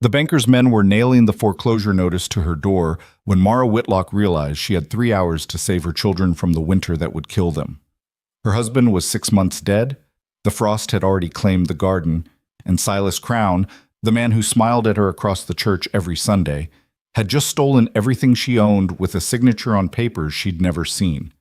The banker's men were nailing the foreclosure notice to her door when Mara Whitlock realized she had 3 hours to save her children from the winter that would kill them. Her husband was 6 months dead, the frost had already claimed the garden, and Silas Crown, the man who smiled at her across the church every Sunday, had just stolen everything she owned with a signature on papers she'd never seen.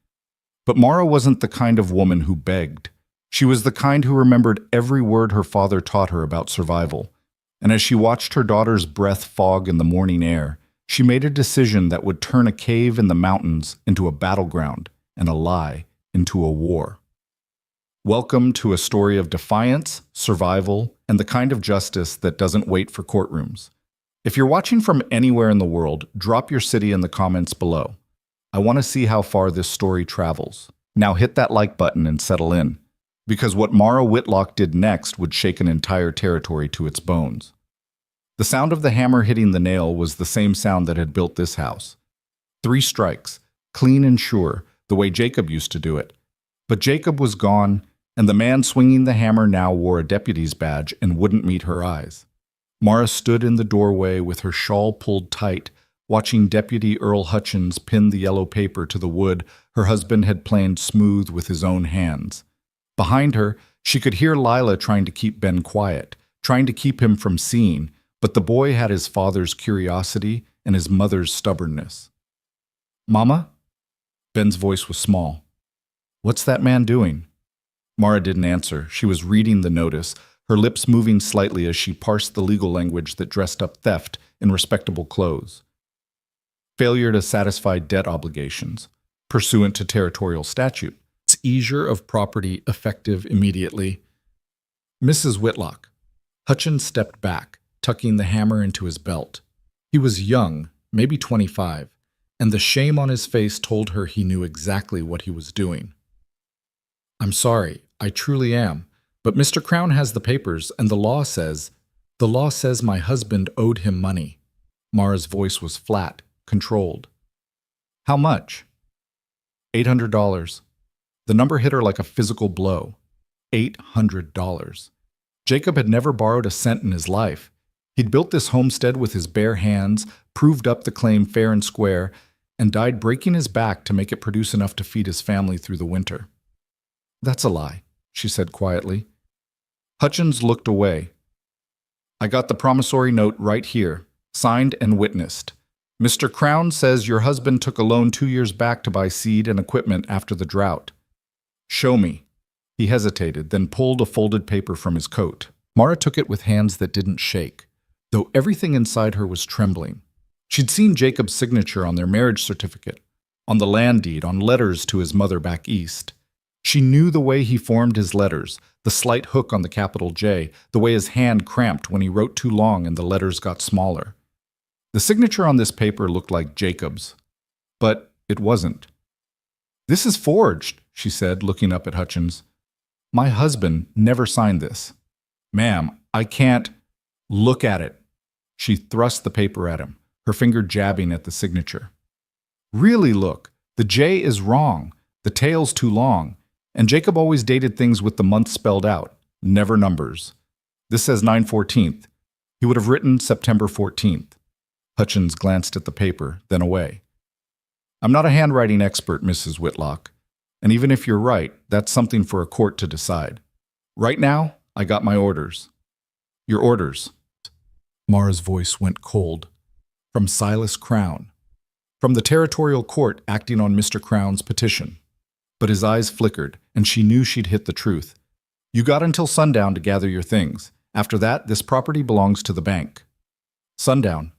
But Mara wasn't the kind of woman who begged. She was the kind who remembered every word her father taught her about survival. And as she watched her daughter's breath fog in the morning air, she made a decision that would turn a cave in the mountains into a battleground and a lie into a war. Welcome to a story of defiance, survival, and the kind of justice that doesn't wait for courtrooms. If you're watching from anywhere in the world, drop your city in the comments below. I want to see how far this story travels. Now hit that like button and settle in, because what Mara Whitlock did next would shake an entire territory to its bones. The sound of the hammer hitting the nail was the same sound that had built this house. 3 strikes, clean and sure, the way Jacob used to do it. But Jacob was gone, and the man swinging the hammer now wore a deputy's badge and wouldn't meet her eyes. Mara stood in the doorway with her shawl pulled tight, watching Deputy Earl Hutchins pin the yellow paper to the wood her husband had planed smooth with his own hands. Behind her, she could hear Lila trying to keep Ben quiet, trying to keep him from seeing, but the boy had his father's curiosity and his mother's stubbornness. "Mama?" Ben's voice was small. "What's that man doing?" Mara didn't answer. She was reading the notice, her lips moving slightly as she parsed the legal language that dressed up theft in respectable clothes. Failure to satisfy debt obligations, pursuant to territorial statute. Seizure of property effective immediately. Mrs. Whitlock. Hutchins stepped back, tucking the hammer into his belt. He was young, maybe 25, and the shame on his face told her he knew exactly what he was doing. "I'm sorry, I truly am, but Mr. Crown has the papers, and the law says my husband owed him money." Mara's voice was flat, controlled. "How much?" $800. The number hit her like a physical blow. $800. Jacob had never borrowed a cent in his life. He'd built this homestead with his bare hands, proved up the claim fair and square, and died breaking his back to make it produce enough to feed his family through the winter. "That's a lie," she said quietly. Hutchins looked away. "I got the promissory note right here, signed and witnessed. Mr. Crown says your husband took a loan 2 years back to buy seed and equipment after the drought." "Show me." He hesitated, then pulled a folded paper from his coat. Mara took it with hands that didn't shake, though everything inside her was trembling. She'd seen Jacob's signature on their marriage certificate, on the land deed, on letters to his mother back east. She knew the way he formed his letters, the slight hook on the capital J, the way his hand cramped when he wrote too long and the letters got smaller. The signature on this paper looked like Jacob's, but it wasn't. "This is forged," she said, looking up at Hutchins. "My husband never signed this." "Ma'am, I can't—" "Look at it." She thrust the paper at him, her finger jabbing at the signature. "Really look. The J is wrong. The tail's too long. And Jacob always dated things with the month spelled out, never numbers. This says 9/14th. He would have written September 14th. Hutchins glanced at the paper, then away. "I'm not a handwriting expert, Mrs. Whitlock. And even if you're right, that's something for a court to decide. Right now, I got my orders." "Your orders?" Mara's voice went cold. "From Silas Crown. From the territorial court acting on Mr. Crown's petition." But his eyes flickered, and she knew she'd hit the truth. "You got until sundown to gather your things. After that, this property belongs to the bank." "Sundown."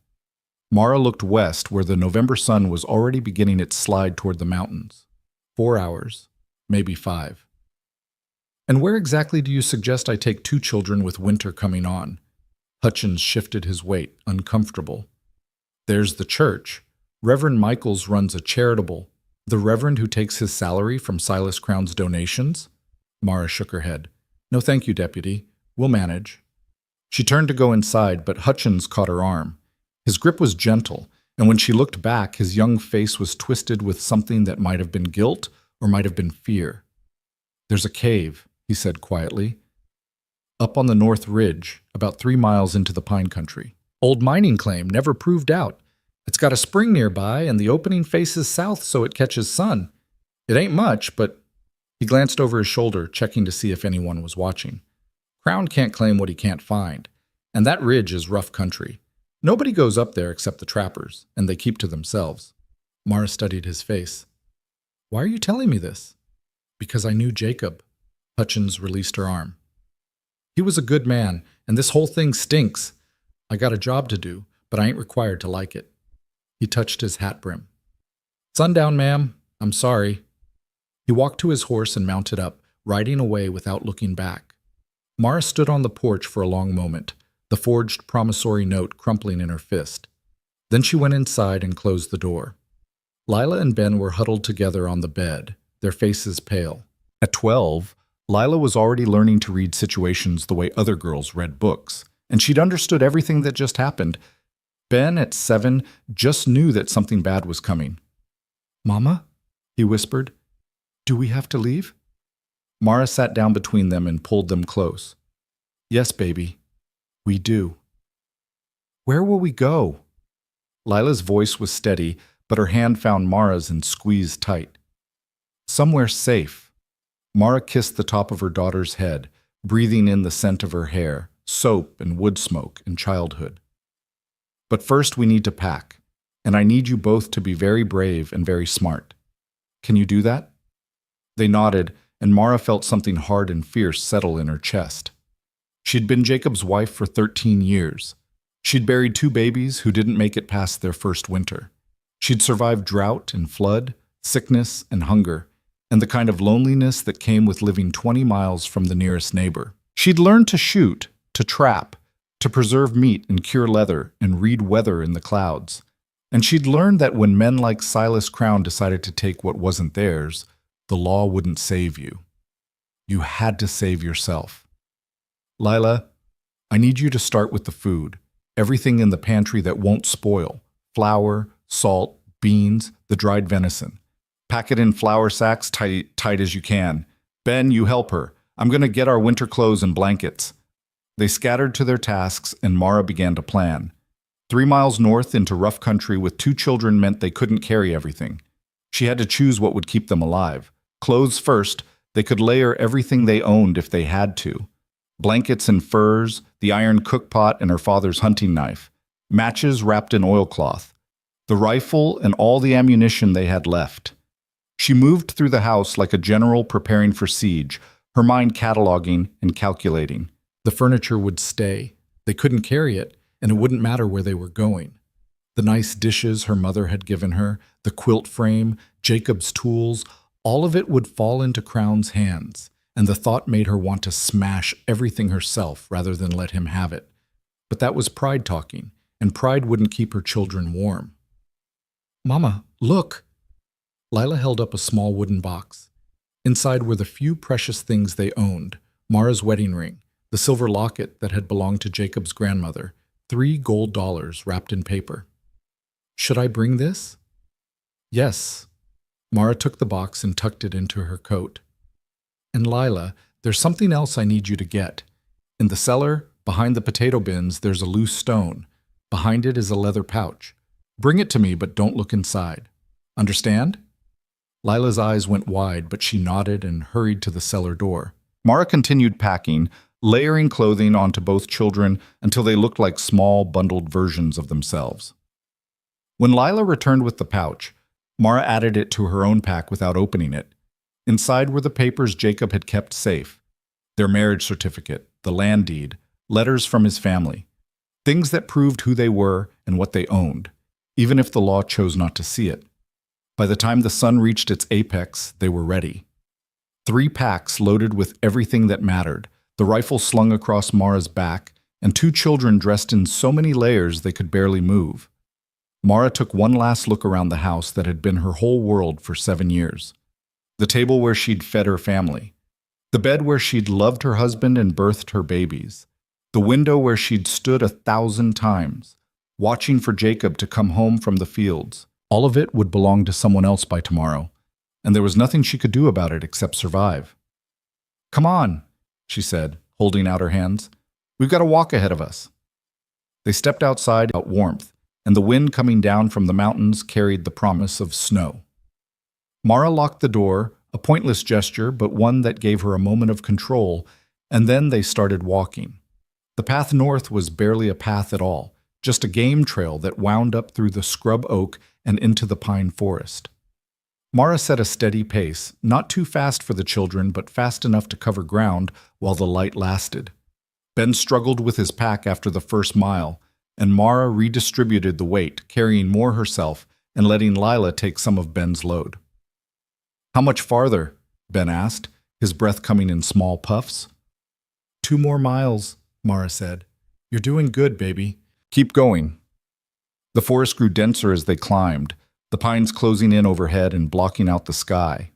Mara looked west, where the November sun was already beginning its slide toward the mountains. 4 hours, maybe 5. "And where exactly do you suggest I take 2 children with winter coming on?" Hutchins shifted his weight, uncomfortable. "There's the church. Reverend Michaels runs a charitable—" "The reverend who takes his salary from Silas Crown's donations?" Mara shook her head. "No thank you, Deputy. We'll manage." She turned to go inside, but Hutchins caught her arm. His grip was gentle, and when she looked back, his young face was twisted with something that might have been guilt or might have been fear. "There's a cave," he said quietly. "Up on the north ridge, about 3 miles into the pine country. Old mining claim, never proved out. It's got a spring nearby, and the opening faces south so it catches sun. It ain't much, but he glanced over his shoulder, checking to see if anyone was watching. Crown can't claim what he can't find, and that ridge is rough country. Nobody goes up there except the trappers, and they keep to themselves. Mara studied his face. Why are you telling me this? Because I knew Jacob. Hutchins released her arm. He was a good man, and this whole thing stinks. I got a job to do, but I ain't required to like it. He touched his hat brim. Sundown, ma'am. I'm sorry. He walked to his horse and mounted up, riding away without looking back. Mara stood on the porch for a long moment, the forged promissory note crumpling in her fist. Then she went inside and closed the door. Lila and Ben were huddled together on the bed, their faces pale. At 12, Lila was already learning to read situations the way other girls read books, and she'd understood everything that just happened. Ben, at 7, just knew that something bad was coming. Mama? He whispered. Do we have to leave? Mara sat down between them and pulled them close. Yes, baby. We do. Where will we go? Lila's voice was steady, but her hand found Mara's and squeezed tight. Somewhere safe. Mara kissed the top of her daughter's head, breathing in the scent of her hair, soap and wood smoke and childhood. But first we need to pack, and I need you both to be very brave and very smart. Can you do that? They nodded, and Mara felt something hard and fierce settle in her chest. She'd been Jacob's wife for 13 years. She'd buried 2 babies who didn't make it past their first winter. She'd survived drought and flood, sickness and hunger, and the kind of loneliness that came with living 20 miles from the nearest neighbor. She'd learned to shoot, to trap, to preserve meat and cure leather and read weather in the clouds. And she'd learned that when men like Silas Crown decided to take what wasn't theirs, the law wouldn't save you. You had to save yourself. Lila, I need you to start with the food, everything in the pantry that won't spoil, flour, salt, beans, the dried venison. Pack it in flour sacks tight as you can. Ben, you help her. I'm going to get our winter clothes and blankets. They scattered to their tasks, and Mara began to plan. 3 miles north into rough country with 2 children meant they couldn't carry everything. She had to choose what would keep them alive. Clothes first, they could layer everything they owned if they had to. Blankets and furs, the iron cookpot and her father's hunting knife, matches wrapped in oilcloth, the rifle and all the ammunition they had left. She moved through the house like a general preparing for siege, her mind cataloging and calculating. The furniture would stay. They couldn't carry it, and it wouldn't matter where they were going. The nice dishes her mother had given her, the quilt frame, Jacob's tools, all of it would fall into Crown's hands, and the thought made her want to smash everything herself rather than let him have it. But that was pride talking, and pride wouldn't keep her children warm. Mama, look! Lila held up a small wooden box. Inside were the few precious things they owned: Mara's wedding ring, the silver locket that had belonged to Jacob's grandmother, 3 gold dollars wrapped in paper. Should I bring this? Yes. Mara took the box and tucked it into her coat. And Lila, there's something else I need you to get. In the cellar, behind the potato bins, there's a loose stone. Behind it is a leather pouch. Bring it to me, but don't look inside. Understand? Lila's eyes went wide, but she nodded and hurried to the cellar door. Mara continued packing, layering clothing onto both children until they looked like small, bundled versions of themselves. When Lila returned with the pouch, Mara added it to her own pack without opening it. Inside were the papers Jacob had kept safe: their marriage certificate, the land deed, letters from his family, things that proved who they were and what they owned, even if the law chose not to see it. By the time the sun reached its apex, they were ready. 3 packs loaded with everything that mattered, the rifle slung across Mara's back, and 2 children dressed in so many layers they could barely move. Mara took one last look around the house that had been her whole world for 7 years. The table where she'd fed her family. The bed where she'd loved her husband and birthed her babies. The window where she'd stood 1,000 times, watching for Jacob to come home from the fields. All of it would belong to someone else by tomorrow, and there was nothing she could do about it except survive. Come on, she said, holding out her hands. We've got a walk ahead of us. They stepped outside out warmth, and the wind coming down from the mountains carried the promise of snow. Mara locked the door, a pointless gesture, but one that gave her a moment of control, and then they started walking. The path north was barely a path at all, just a game trail that wound up through the scrub oak and into the pine forest. Mara set a steady pace, not too fast for the children, but fast enough to cover ground while the light lasted. Ben struggled with his pack after the first mile, and Mara redistributed the weight, carrying more herself and letting Lila take some of Ben's load. "How much farther?" Ben asked, his breath coming in small puffs. 2 more miles, Mara said. "You're doing good, baby. Keep going." The forest grew denser as they climbed, the pines closing in overhead and blocking out the sky.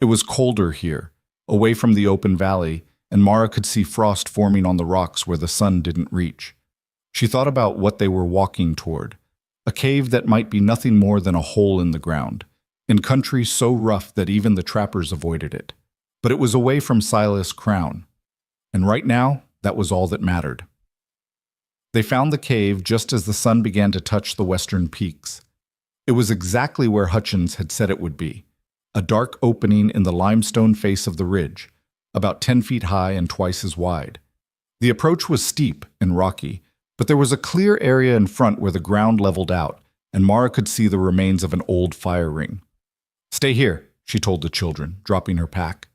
It was colder here, away from the open valley, and Mara could see frost forming on the rocks where the sun didn't reach. She thought about what they were walking toward, a cave that might be nothing more than a hole in the ground, in country so rough that even the trappers avoided it. But it was away from Silas' crown, and right now, that was all that mattered. They found the cave just as the sun began to touch the western peaks. It was exactly where Hutchins had said it would be, a dark opening in the limestone face of the ridge, about 10 feet high and twice as wide. The approach was steep and rocky, but there was a clear area in front where the ground leveled out, and Mara could see the remains of an old fire ring. "Stay here," she told the children, dropping her pack.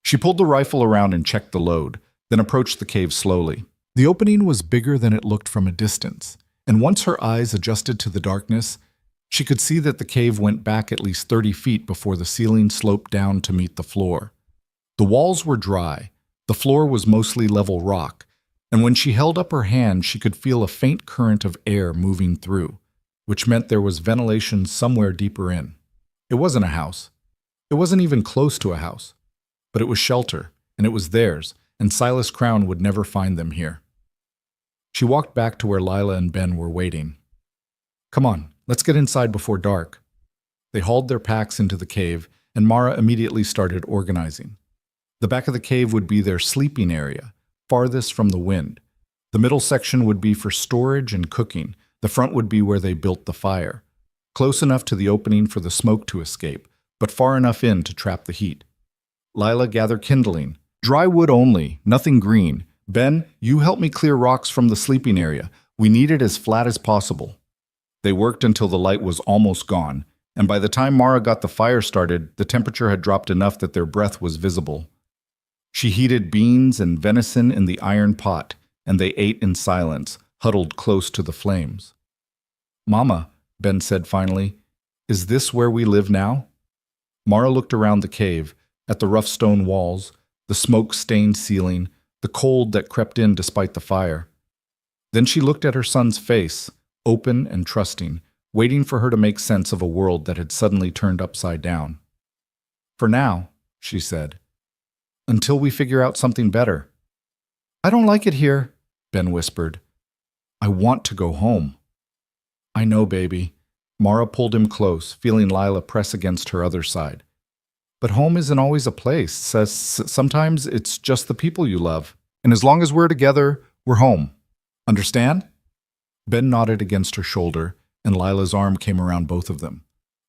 She pulled the rifle around and checked the load, then approached the cave slowly. The opening was bigger than it looked from a distance, and once her eyes adjusted to the darkness, she could see that the cave went back at least 30 feet before the ceiling sloped down to meet the floor. The walls were dry, the floor was mostly level rock, and when she held up her hand, she could feel a faint current of air moving through, which meant there was ventilation somewhere deeper in. It wasn't a house. It wasn't even close to a house. But it was shelter, and it was theirs, and Silas Crown would never find them here. She walked back to where Lila and Ben were waiting. "Come on, let's get inside before dark." They hauled their packs into the cave, and Mara immediately started organizing. The back of the cave would be their sleeping area, farthest from the wind. The middle section would be for storage and cooking. The front would be where they built the fire, close enough to the opening for the smoke to escape, but far enough in to trap the heat. Lila gathered kindling. "Dry wood only, nothing green. Ben, you help me clear rocks from the sleeping area. We need it as flat as possible." They worked until the light was almost gone, and by the time Mara got the fire started, the temperature had dropped enough that their breath was visible. She heated beans and venison in the iron pot, and they ate in silence, huddled close to the flames. "Mama," Ben said finally, "is this where we live now?" Mara looked around the cave, at the rough stone walls, the smoke-stained ceiling, the cold that crept in despite the fire. Then she looked at her son's face, open and trusting, waiting for her to make sense of a world that had suddenly turned upside down. "For now," she said, "until we figure out something better." "I don't like it here," Ben whispered. "I want to go home." "I know, baby." Mara pulled him close, feeling Lila press against her other side. "But home isn't always a place. Sometimes it's just the people you love. And as long as we're together, we're home. Understand?" Ben nodded against her shoulder, and Lila's arm came around both of them.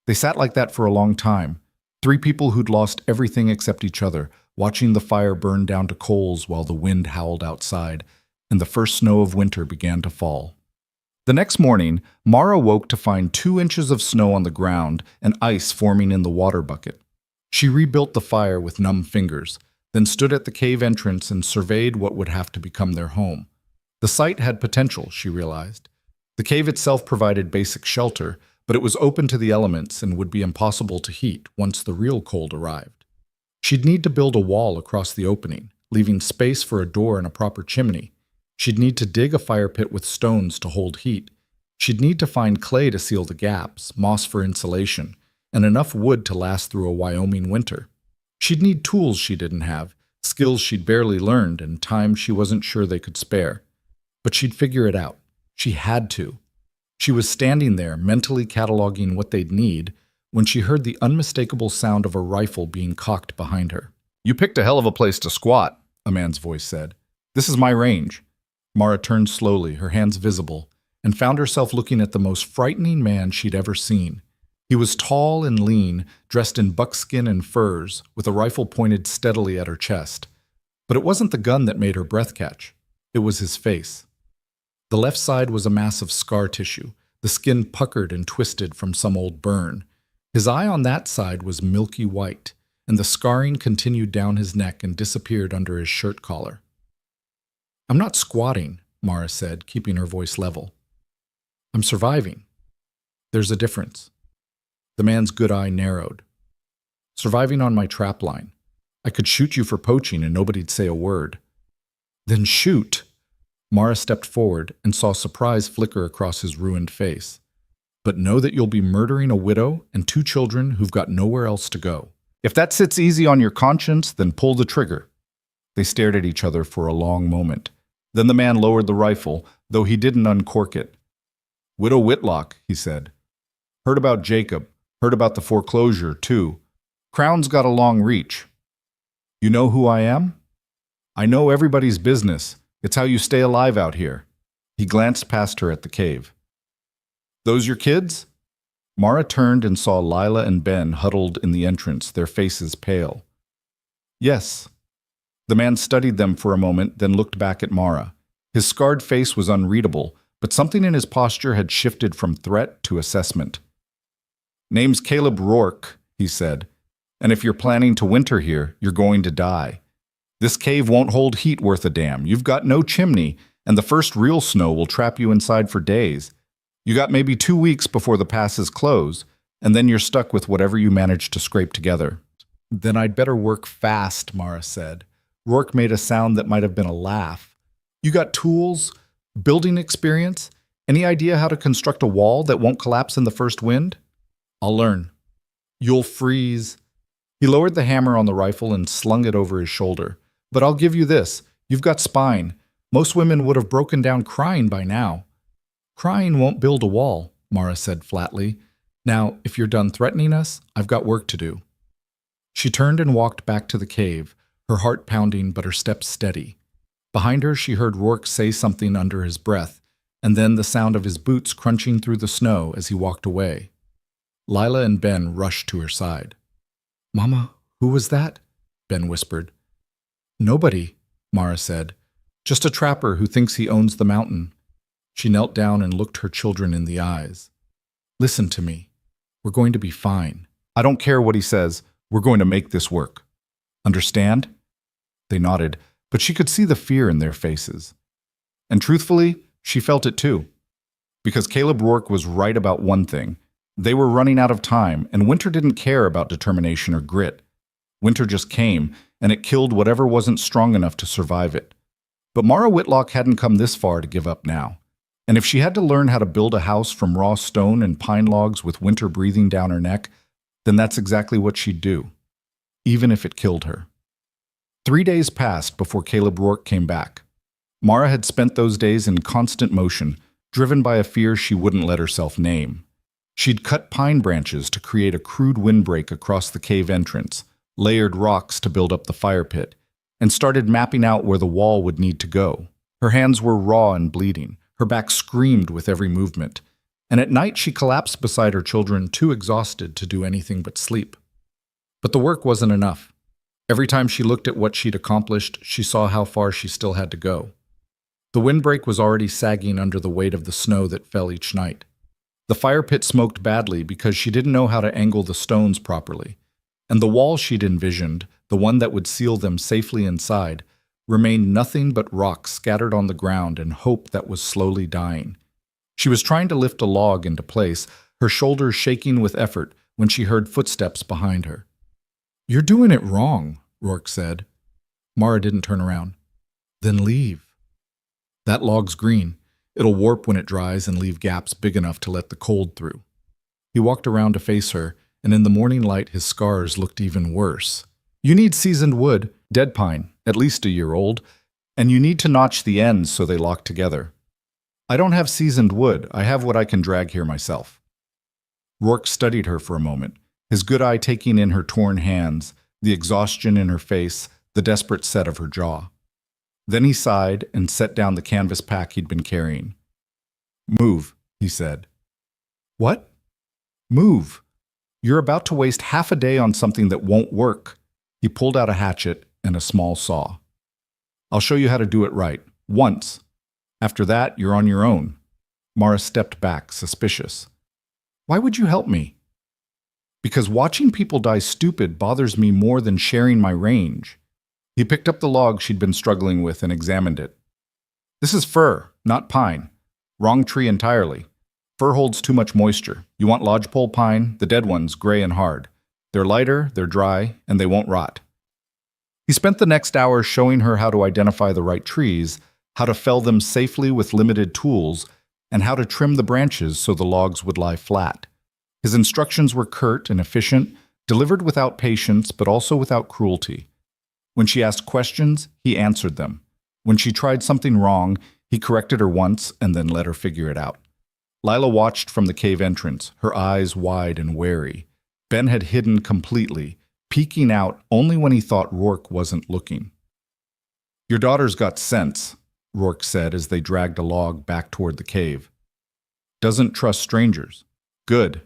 They sat like that for a long time, 3 people who'd lost everything except each other, watching the fire burn down to coals while the wind howled outside, and the first snow of winter began to fall. The next morning, Mara woke to find 2 inches of snow on the ground and ice forming in the water bucket. She rebuilt the fire with numb fingers, then stood at the cave entrance and surveyed what would have to become their home. The site had potential, she realized. The cave itself provided basic shelter, but it was open to the elements and would be impossible to heat once the real cold arrived. She'd need to build a wall across the opening, leaving space for a door and a proper chimney. She'd need to dig a fire pit with stones to hold heat. She'd need to find clay to seal the gaps, moss for insulation, and enough wood to last through a Wyoming winter. She'd need tools she didn't have, skills she'd barely learned, and time she wasn't sure they could spare. But she'd figure it out. She had to. She was standing there, mentally cataloging what they'd need, when she heard the unmistakable sound of a rifle being cocked behind her. "You picked a hell of a place to squat," a man's voice said. "This is my range." Mara turned slowly, her hands visible, and found herself looking at the most frightening man she'd ever seen. He was tall and lean, dressed in buckskin and furs, with a rifle pointed steadily at her chest. But it wasn't the gun that made her breath catch. It was his face. The left side was a mass of scar tissue, the skin puckered and twisted from some old burn. His eye on that side was milky white, and the scarring continued down his neck and disappeared under his shirt collar. "I'm not squatting," Mara said, keeping her voice level. "I'm surviving. There's a difference." The man's good eye narrowed. "Surviving on my trap line. I could shoot you for poaching and nobody'd say a word." "Then shoot!" Mara stepped forward and saw surprise flicker across his ruined face. "But know that you'll be murdering a widow and 2 children who've got nowhere else to go." "If that sits easy on your conscience, then pull the trigger." They stared at each other for a long moment. Then the man lowered the rifle, though he didn't uncork it. "Widow Whitlock," he said. "Heard about Jacob. Heard about the foreclosure, too. Crown's got a long reach. You know who I am? I know everybody's business. It's how you stay alive out here." He glanced past her at the cave. "Those your kids?" Mara turned and saw Lila and Ben huddled in the entrance, their faces pale. "Yes." The man studied them for a moment, then looked back at Mara. His scarred face was unreadable, but something in his posture had shifted from threat to assessment. "Name's Caleb Rourke," he said, "and if you're planning to winter here, you're going to die. This cave won't hold heat worth a damn. You've got no chimney, and the first real snow will trap you inside for days. You got maybe 2 weeks before the passes close, and then you're stuck with whatever you manage to scrape together." "Then I'd better work fast," Mara said. Rourke made a sound that might have been a laugh. "You got tools? Building experience? Any idea how to construct a wall that won't collapse in the first wind?" "I'll learn." "You'll freeze." He lowered the hammer on the rifle and slung it over his shoulder. "But I'll give you this. You've got spine. Most women would have broken down crying by now." "Crying won't build a wall," Mara said flatly. "Now, if you're done threatening us, I've got work to do." She turned and walked back to the cave, her heart pounding but her steps steady. Behind her, she heard Rourke say something under his breath, and then the sound of his boots crunching through the snow as he walked away. Lila and Ben rushed to her side. "Mama, who was that?" Ben whispered. "Nobody," Mara said. "Just a trapper who thinks he owns the mountain." She knelt down and looked her children in the eyes. "Listen to me. We're going to be fine." "I don't care what he says. We're going to make this work. Understand?" They nodded, but she could see the fear in their faces. And truthfully, she felt it too. Because Caleb Rourke was right about one thing. They were running out of time, and winter didn't care about determination or grit. Winter just came, and it killed whatever wasn't strong enough to survive it. But Mara Whitlock hadn't come this far to give up now. And if she had to learn how to build a house from raw stone and pine logs with winter breathing down her neck, then that's exactly what she'd do, even if it killed her. 3 days passed before Caleb Rourke came back. Mara had spent those days in constant motion, driven by a fear she wouldn't let herself name. She'd cut pine branches to create a crude windbreak across the cave entrance, layered rocks to build up the fire pit, and started mapping out where the wall would need to go. Her hands were raw and bleeding. Her back screamed with every movement. And at night she collapsed beside her children, too exhausted to do anything but sleep. But the work wasn't enough. Every time she looked at what she'd accomplished, she saw how far she still had to go. The windbreak was already sagging under the weight of the snow that fell each night. The fire pit smoked badly because she didn't know how to angle the stones properly. And the wall she'd envisioned, the one that would seal them safely inside, remained nothing but rocks scattered on the ground and hope that was slowly dying. She was trying to lift a log into place, her shoulders shaking with effort, when she heard footsteps behind her. "You're doing it wrong," Rourke said. Mara didn't turn around. "Then leave." "That log's green. It'll warp when it dries and leave gaps big enough to let the cold through." He walked around to face her, and in the morning light his scars looked even worse. "You need seasoned wood, dead pine, at least a year old, and you need to notch the ends so they lock together." "I don't have seasoned wood. I have what I can drag here myself." Rourke studied her for a moment, his good eye taking in her torn hands, the exhaustion in her face, the desperate set of her jaw. Then he sighed and set down the canvas pack he'd been carrying. Move, he said. What? Move. You're about to waste half a day on something that won't work. He pulled out a hatchet and a small saw. I'll show you how to do it right. Once. After that, you're on your own. Mara stepped back, suspicious. Why would you help me? Because watching people die stupid bothers me more than sharing my range. He picked up the log she'd been struggling with and examined it. This is fir, not pine. Wrong tree entirely. Fir holds too much moisture. You want lodgepole pine, the dead ones, gray and hard. They're lighter, they're dry, and they won't rot. He spent the next hour showing her how to identify the right trees, how to fell them safely with limited tools, and how to trim the branches so the logs would lie flat. His instructions were curt and efficient, delivered without patience but also without cruelty. When she asked questions, he answered them. When she tried something wrong, he corrected her once and then let her figure it out. Lila watched from the cave entrance, her eyes wide and wary. Ben had hidden completely, peeking out only when he thought Rourke wasn't looking. Your daughter's got sense, Rourke said as they dragged a log back toward the cave. Doesn't trust strangers. Good.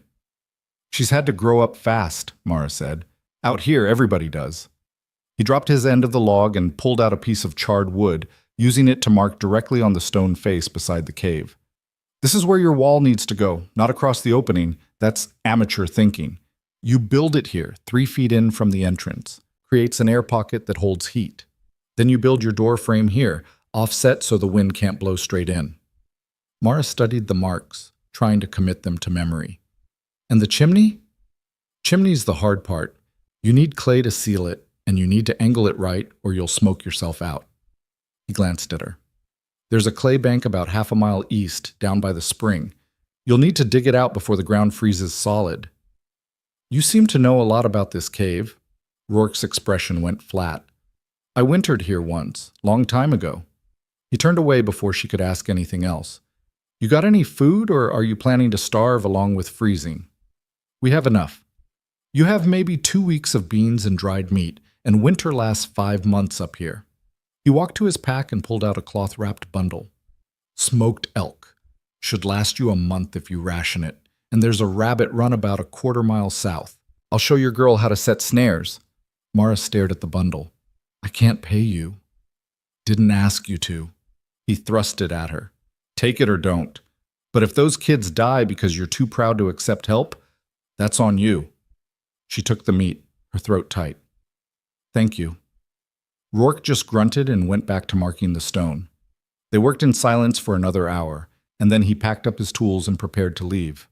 She's had to grow up fast, Mara said. Out here, everybody does. He dropped his end of the log and pulled out a piece of charred wood, using it to mark directly on the stone face beside the cave. This is where your wall needs to go, not across the opening. That's amateur thinking. You build it here, 3 feet in from the entrance. Creates an air pocket that holds heat. Then you build your door frame here, offset so the wind can't blow straight in. Mara studied the marks, trying to commit them to memory. And the chimney? Chimney's the hard part. You need clay to seal it, and you need to angle it right or you'll smoke yourself out. He glanced at her. There's a clay bank about half a mile east, down by the spring. You'll need to dig it out before the ground freezes solid. You seem to know a lot about this cave. Rourke's expression went flat. I wintered here once, long time ago. He turned away before she could ask anything else. You got any food, or are you planning to starve along with freezing? We have enough. You have maybe 2 weeks of beans and dried meat, and winter lasts 5 months up here. He walked to his pack and pulled out a cloth-wrapped bundle. Smoked elk. Should last you a month if you ration it, and there's a rabbit run about a 1/4 mile south. I'll show your girl how to set snares. Mara stared at the bundle. I can't pay you. Didn't ask you to. He thrust it at her. Take it or don't. But if those kids die because you're too proud to accept help, that's on you. She took the meat, her throat tight. Thank you. Rourke just grunted and went back to marking the stone. They worked in silence for another hour, and then he packed up his tools and prepared to leave.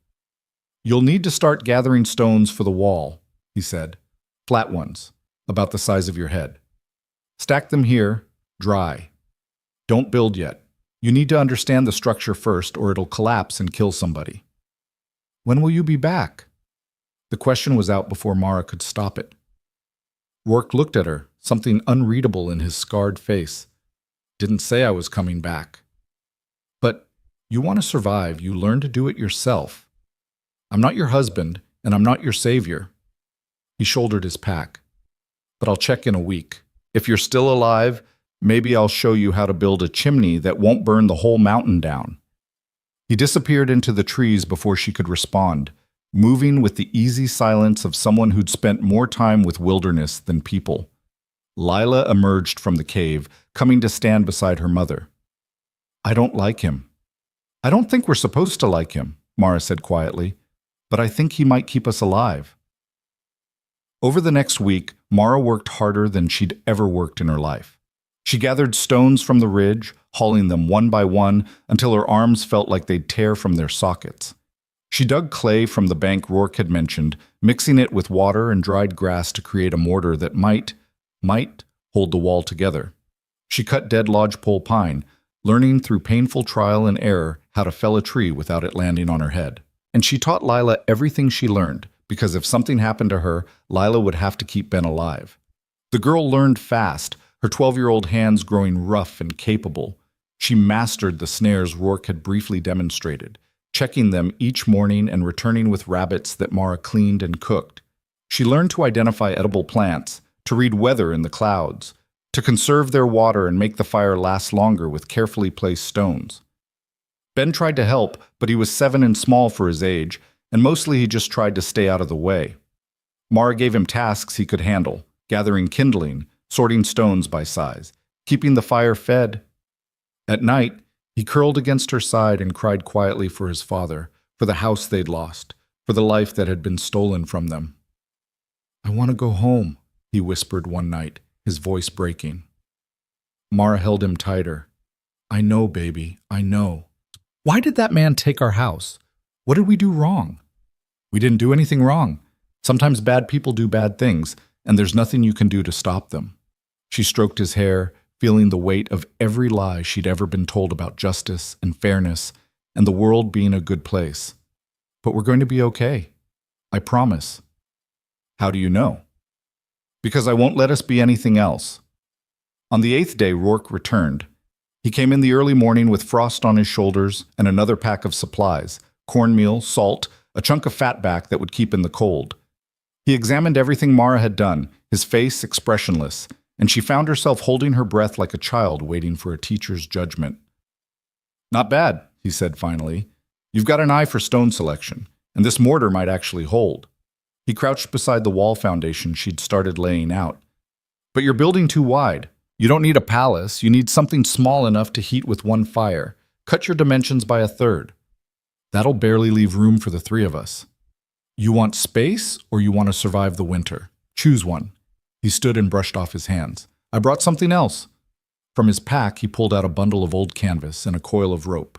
You'll need to start gathering stones for the wall, he said. Flat ones, about the size of your head. Stack them here, dry. Don't build yet. You need to understand the structure first, or it'll collapse and kill somebody. When will you be back? The question was out before Mara could stop it. Rourke looked at her, something unreadable in his scarred face. Didn't say I was coming back. But you want to survive, you learn to do it yourself. I'm not your husband, and I'm not your savior. He shouldered his pack. But I'll check in a week. If you're still alive, maybe I'll show you how to build a chimney that won't burn the whole mountain down. He disappeared into the trees before she could respond, moving with the easy silence of someone who'd spent more time with wilderness than people. Lila emerged from the cave, coming to stand beside her mother. I don't like him. I don't think we're supposed to like him, Mara said quietly, but I think he might keep us alive. Over the next week, Mara worked harder than she'd ever worked in her life. She gathered stones from the ridge, hauling them one by one until her arms felt like they'd tear from their sockets. She dug clay from the bank Rourke had mentioned, mixing it with water and dried grass to create a mortar that might hold the wall together. She cut dead lodgepole pine, learning through painful trial and error how to fell a tree without it landing on her head. And she taught Lila everything she learned, because if something happened to her, Lila would have to keep Ben alive. The girl learned fast, her 12-year-old hands growing rough and capable. She mastered the snares Rourke had briefly demonstrated, checking them each morning and returning with rabbits that Mara cleaned and cooked. She learned to identify edible plants, to read weather in the clouds, to conserve their water and make the fire last longer with carefully placed stones. Ben tried to help, but he was 7 and small for his age, and mostly he just tried to stay out of the way. Mara gave him tasks he could handle, gathering kindling, sorting stones by size, keeping the fire fed. At night, he curled against her side and cried quietly for his father, for the house they'd lost, for the life that had been stolen from them. "I want to go home," he whispered one night, his voice breaking. Mara held him tighter. "I know, baby, I know." "Why did that man take our house? What did we do wrong?" "We didn't do anything wrong. Sometimes bad people do bad things, and there's nothing you can do to stop them." She stroked his hair, feeling the weight of every lie she'd ever been told about justice and fairness and the world being a good place. "But we're going to be okay. I promise." "How do you know?" "Because I won't let us be anything else." On the 8th day, Rourke returned. He came in the early morning with Frost on his shoulders and another pack of supplies, cornmeal, salt, a chunk of fatback that would keep in the cold. He examined everything Mara had done, his face expressionless, and she found herself holding her breath like a child waiting for a teacher's judgment. "Not bad," he said finally. "You've got an eye for stone selection, and this mortar might actually hold." He crouched beside the wall foundation she'd started laying out. "But you're building too wide. You don't need a palace, you need something small enough to heat with one fire. Cut your dimensions by 1/3. That'll barely leave room for the 3 of us. You want space, or you want to survive the winter? Choose one." He stood and brushed off his hands. "I brought something else." From his pack, he pulled out a bundle of old canvas and a coil of rope.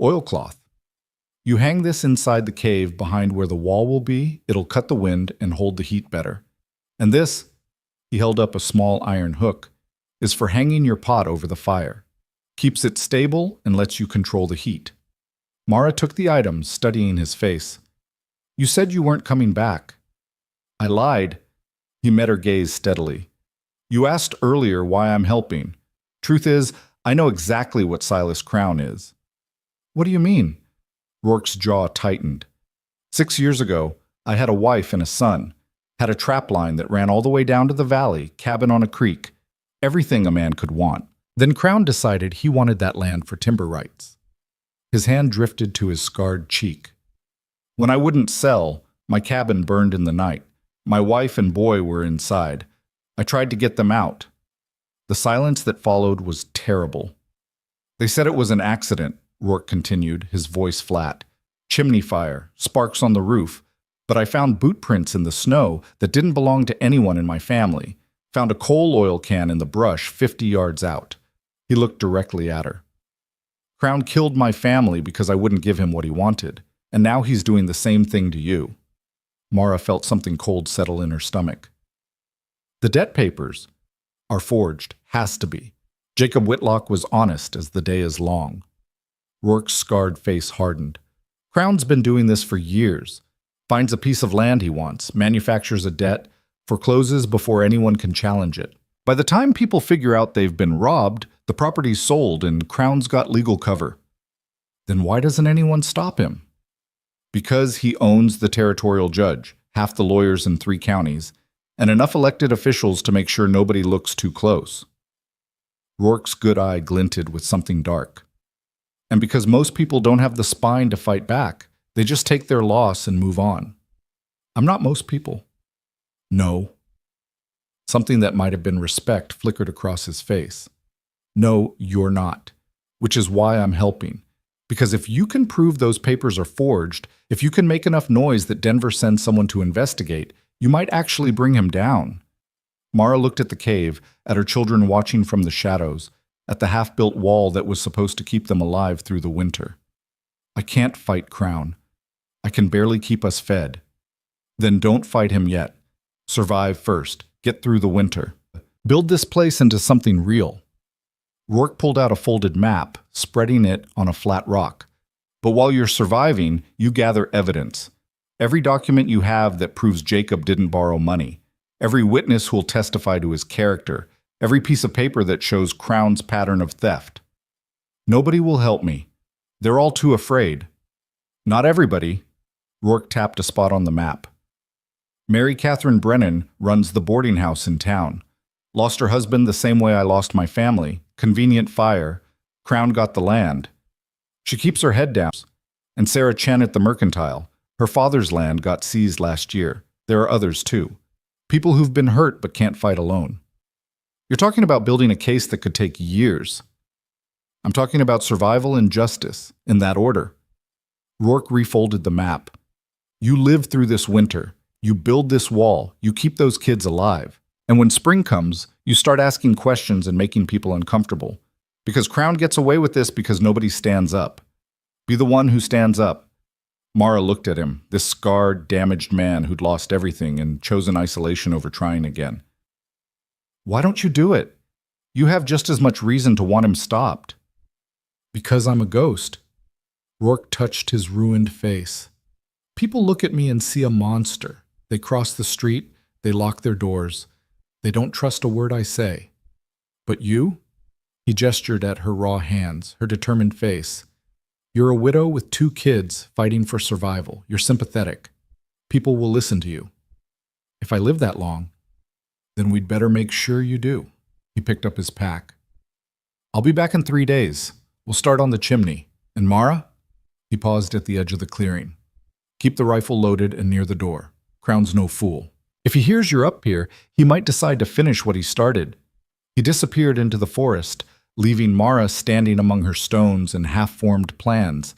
"Oilcloth. You hang this inside the cave behind where the wall will be. It'll cut the wind and hold the heat better. And this," he held up a small iron hook, "is for hanging your pot over the fire. Keeps it stable and lets you control the heat." Mara took the items, studying his face. "You said you weren't coming back." "I lied." He met her gaze steadily. "You asked earlier why I'm helping. Truth is, I know exactly what Silas Crown is." "What do you mean?" Rourke's jaw tightened. 6 years ago, I had a wife and a son, had a trap line that ran all the way down to the valley, cabin on a creek, everything a man could want. Then Crown decided he wanted that land for timber rights. His hand drifted to his scarred cheek. "When I wouldn't sell, my cabin burned in the night. My wife and boy were inside. I tried to get them out. The silence that followed was terrible. They said it was an accident," Rourke continued, his voice flat. "Chimney fire, sparks on the roof. But I found boot prints in the snow that didn't belong to anyone in my family. Found a coal oil can in the brush 50 yards out." He looked directly at her. "Crown killed my family because I wouldn't give him what he wanted. And now he's doing the same thing to you." Mara felt something cold settle in her stomach. "The debt papers are forged. Has to be. Jacob Whitlock was honest as the day is long." Rourke's scarred face hardened. "Crown's been doing this for years. Finds a piece of land he wants, manufactures a debt, forecloses before anyone can challenge it. By the time people figure out they've been robbed, the property's sold and Crown's got legal cover." "Then why doesn't anyone stop him?" "Because he owns the territorial judge, half the lawyers in 3 counties, and enough elected officials to make sure nobody looks too close." Rourke's good eye glinted with something dark. "And because most people don't have the spine to fight back, they just take their loss and move on." "I'm not most people." "No." Something that might have been respect flickered across his face. "No, you're not. Which is why I'm helping. Because if you can prove those papers are forged, if you can make enough noise that Denver sends someone to investigate, you might actually bring him down." Mara looked at the cave, at her children watching from the shadows, at the half-built wall that was supposed to keep them alive through the winter. "I can't fight Crown. I can barely keep us fed." "Then don't fight him yet. Survive first. Get through the winter. Build this place into something real." Rourke pulled out a folded map, spreading it on a flat rock. "But while you're surviving, you gather evidence. Every document you have that proves Jacob didn't borrow money. Every witness who'll testify to his character. Every piece of paper that shows Crown's pattern of theft. Nobody will help me. They're all too afraid." "Not everybody." Rourke tapped a spot on the map. "Mary Catherine Brennan runs the boarding house in town. Lost her husband the same way I lost my family. Convenient fire. Crown got the land. She keeps her head down. And Sarah Chen at the mercantile. Her father's land got seized last year. There are others too. People who've been hurt but can't fight alone. You're talking about building a case that could take years. I'm talking about survival and justice, in that order. Rourke refolded the map. You live through this winter. You build this wall. You keep those kids alive. And when spring comes, you start asking questions and making people uncomfortable. Because Crown gets away with this because nobody stands up. Be the one who stands up. Mara looked at him, this scarred, damaged man who'd lost everything and chosen isolation over trying again. Why don't you do it? You have just as much reason to want him stopped. Because I'm a ghost. Rourke touched his ruined face. People look at me and see a monster. They cross the street, they lock their doors. They don't trust a word I say. But you? He gestured at her raw hands, her determined face. You're a widow with 2 kids fighting for survival. You're sympathetic. People will listen to you. If I live that long, then we'd better make sure you do. He picked up his pack. I'll be back in 3 days. We'll start on the chimney. And Mara? He paused at the edge of the clearing. Keep the rifle loaded and near the door. Crown's no fool. If he hears you're up here, he might decide to finish what he started. He disappeared into the forest, leaving Mara standing among her stones and half-formed plans,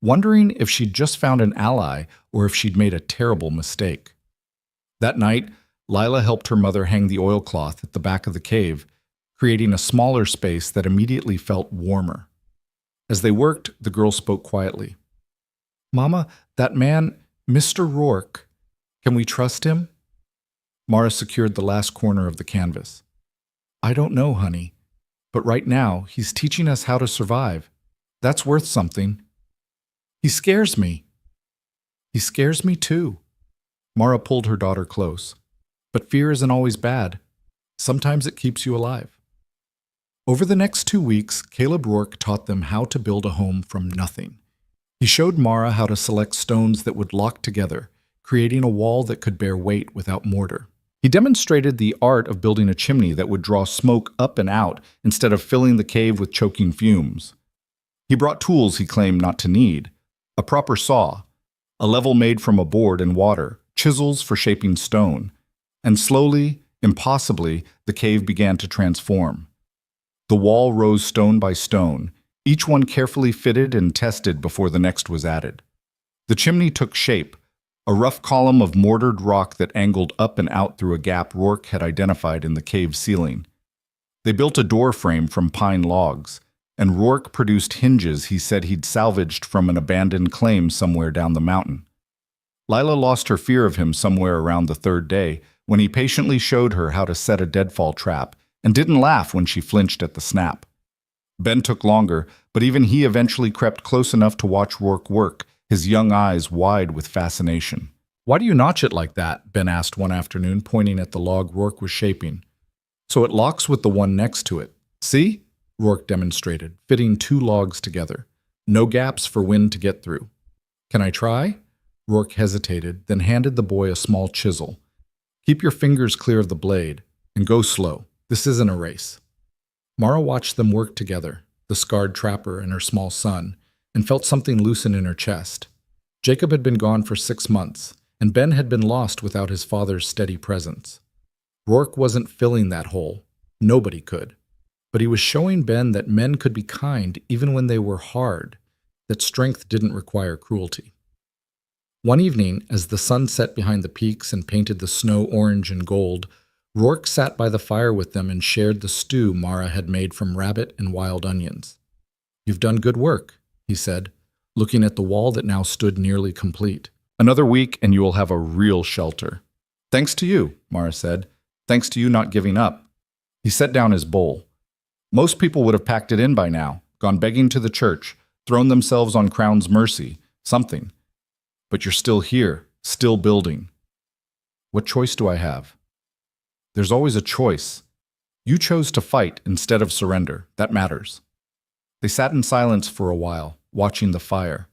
wondering if she'd just found an ally or if she'd made a terrible mistake. That night, Lila helped her mother hang the oilcloth at the back of the cave, creating a smaller space that immediately felt warmer. As they worked, the girl spoke quietly. Mama, that man, Mr. Rourke, can we trust him? Mara secured the last corner of the canvas. I don't know, honey. But right now, he's teaching us how to survive. That's worth something. He scares me. He scares me too. Mara pulled her daughter close. But fear isn't always bad. Sometimes it keeps you alive. Over the next 2 weeks, Caleb Rourke taught them how to build a home from nothing. He showed Mara how to select stones that would lock together, creating a wall that could bear weight without mortar. He demonstrated the art of building a chimney that would draw smoke up and out instead of filling the cave with choking fumes. He brought tools he claimed not to need: a proper saw, a level made from a board and water, chisels for shaping stone. And slowly, impossibly, the cave began to transform. The wall rose stone by stone, each one carefully fitted and tested before the next was added. The chimney took shape, a rough column of mortared rock that angled up and out through a gap Rourke had identified in the cave ceiling. They built a door frame from pine logs, and Rourke produced hinges he said he'd salvaged from an abandoned claim somewhere down the mountain. Lila lost her fear of him somewhere around the 3rd day, when he patiently showed her how to set a deadfall trap, and didn't laugh when she flinched at the snap. Ben took longer, but even he eventually crept close enough to watch Rourke work, his young eyes wide with fascination. Why do you notch it like that? Ben asked one afternoon, pointing at the log Rourke was shaping. So it locks with the one next to it. See? Rourke demonstrated, fitting 2 logs together. No gaps for wind to get through. Can I try? Rourke hesitated, then handed the boy a small chisel. Keep your fingers clear of the blade, and go slow. This isn't a race. Mara watched them work together, the scarred trapper and her small son, and felt something loosen in her chest. Jacob had been gone for 6 months, and Ben had been lost without his father's steady presence. Rourke wasn't filling that hole. Nobody could. But he was showing Ben that men could be kind even when they were hard, that strength didn't require cruelty. One evening, as the sun set behind the peaks and painted the snow orange and gold, Rourke sat by the fire with them and shared the stew Mara had made from rabbit and wild onions. You've done good work, he said, looking at the wall that now stood nearly complete. Another week and you will have a real shelter. Thanks to you, Mara said. Thanks to you not giving up. He set down his bowl. Most people would have packed it in by now, gone begging to the church, thrown themselves on Crown's mercy, something. But you're still here, still building. What choice do I have? There's always a choice. You chose to fight instead of surrender. That matters. They sat in silence for a while, watching the fire.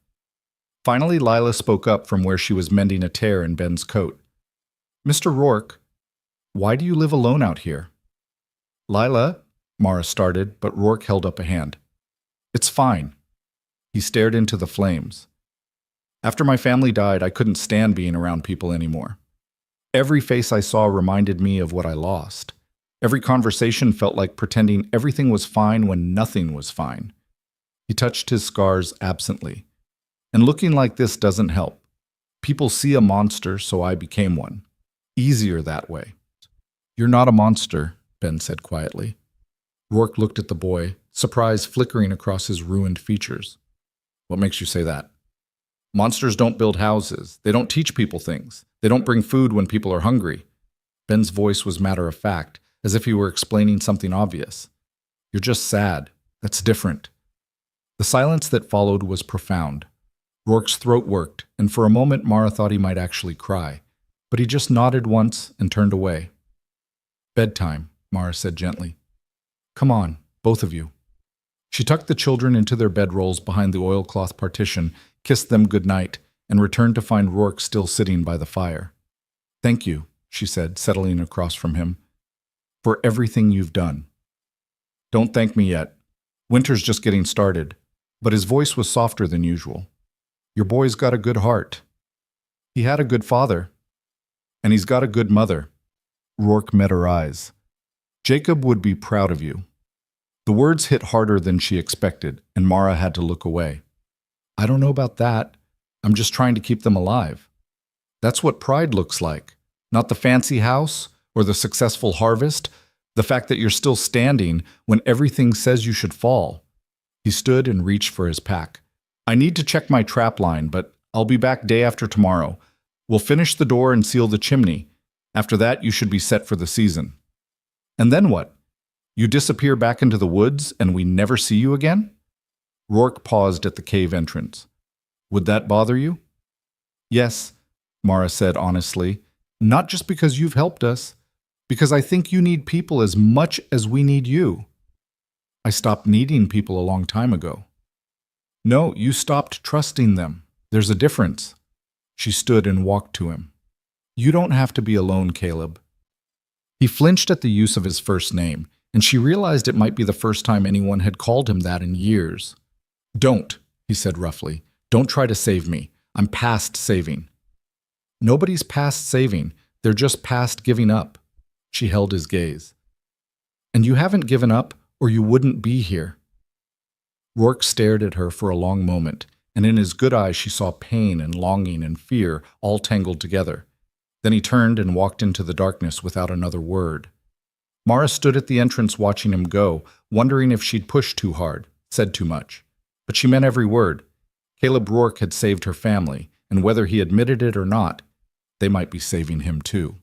Finally, Lila spoke up from where she was mending a tear in Ben's coat. Mr. Rourke, why do you live alone out here? Lila, Mara started, but Rourke held up a hand. It's fine. He stared into the flames. After my family died, I couldn't stand being around people anymore. Every face I saw reminded me of what I lost. Every conversation felt like pretending everything was fine when nothing was fine. He touched his scars absently. And looking like this doesn't help. People see a monster, so I became one. Easier that way. You're not a monster, Ben said quietly. Rourke looked at the boy, surprise flickering across his ruined features. What makes you say that? Monsters don't build houses. They don't teach people things. They don't bring food when people are hungry. Ben's voice was matter of fact, as if he were explaining something obvious. You're just sad. That's different. The silence that followed was profound. Rourke's throat worked, and for a moment Mara thought he might actually cry. But he just nodded once and turned away. Bedtime, Mara said gently. Come on, both of you. She tucked the children into their bedrolls behind the oilcloth partition, kissed them good night, and returned to find Rourke still sitting by the fire. Thank you, she said, settling across from him, for everything you've done. Don't thank me yet. Winter's just getting started, but his voice was softer than usual. Your boy's got a good heart. He had a good father, and he's got a good mother. Rourke met her eyes. Jacob would be proud of you. The words hit harder than she expected, and Mara had to look away. I don't know about that. I'm just trying to keep them alive. That's what pride looks like. Not the fancy house or the successful harvest, the fact that you're still standing when everything says you should fall. He stood and reached for his pack. I need to check my trap line, but I'll be back day after tomorrow. We'll finish the door and seal the chimney. After that, you should be set for the season. And then what? You disappear back into the woods and we never see you again? Rourke paused at the cave entrance. Would that bother you? Yes, Mara said honestly, not just because you've helped us, because I think you need people as much as we need you. I stopped needing people a long time ago. No, you stopped trusting them. There's a difference. She stood and walked to him. You don't have to be alone, Caleb. He flinched at the use of his first name, and she realized it might be the first time anyone had called him that in years. Don't, he said roughly. Don't try to save me. I'm past saving. Nobody's past saving. They're just past giving up. She held his gaze. And you haven't given up, or you wouldn't be here. Rourke stared at her for a long moment, and in his good eyes she saw pain and longing and fear all tangled together. Then he turned and walked into the darkness without another word. Mara stood at the entrance watching him go, wondering if she'd pushed too hard, said too much. But she meant every word. Caleb Rourke had saved her family, and whether he admitted it or not, they might be saving him too.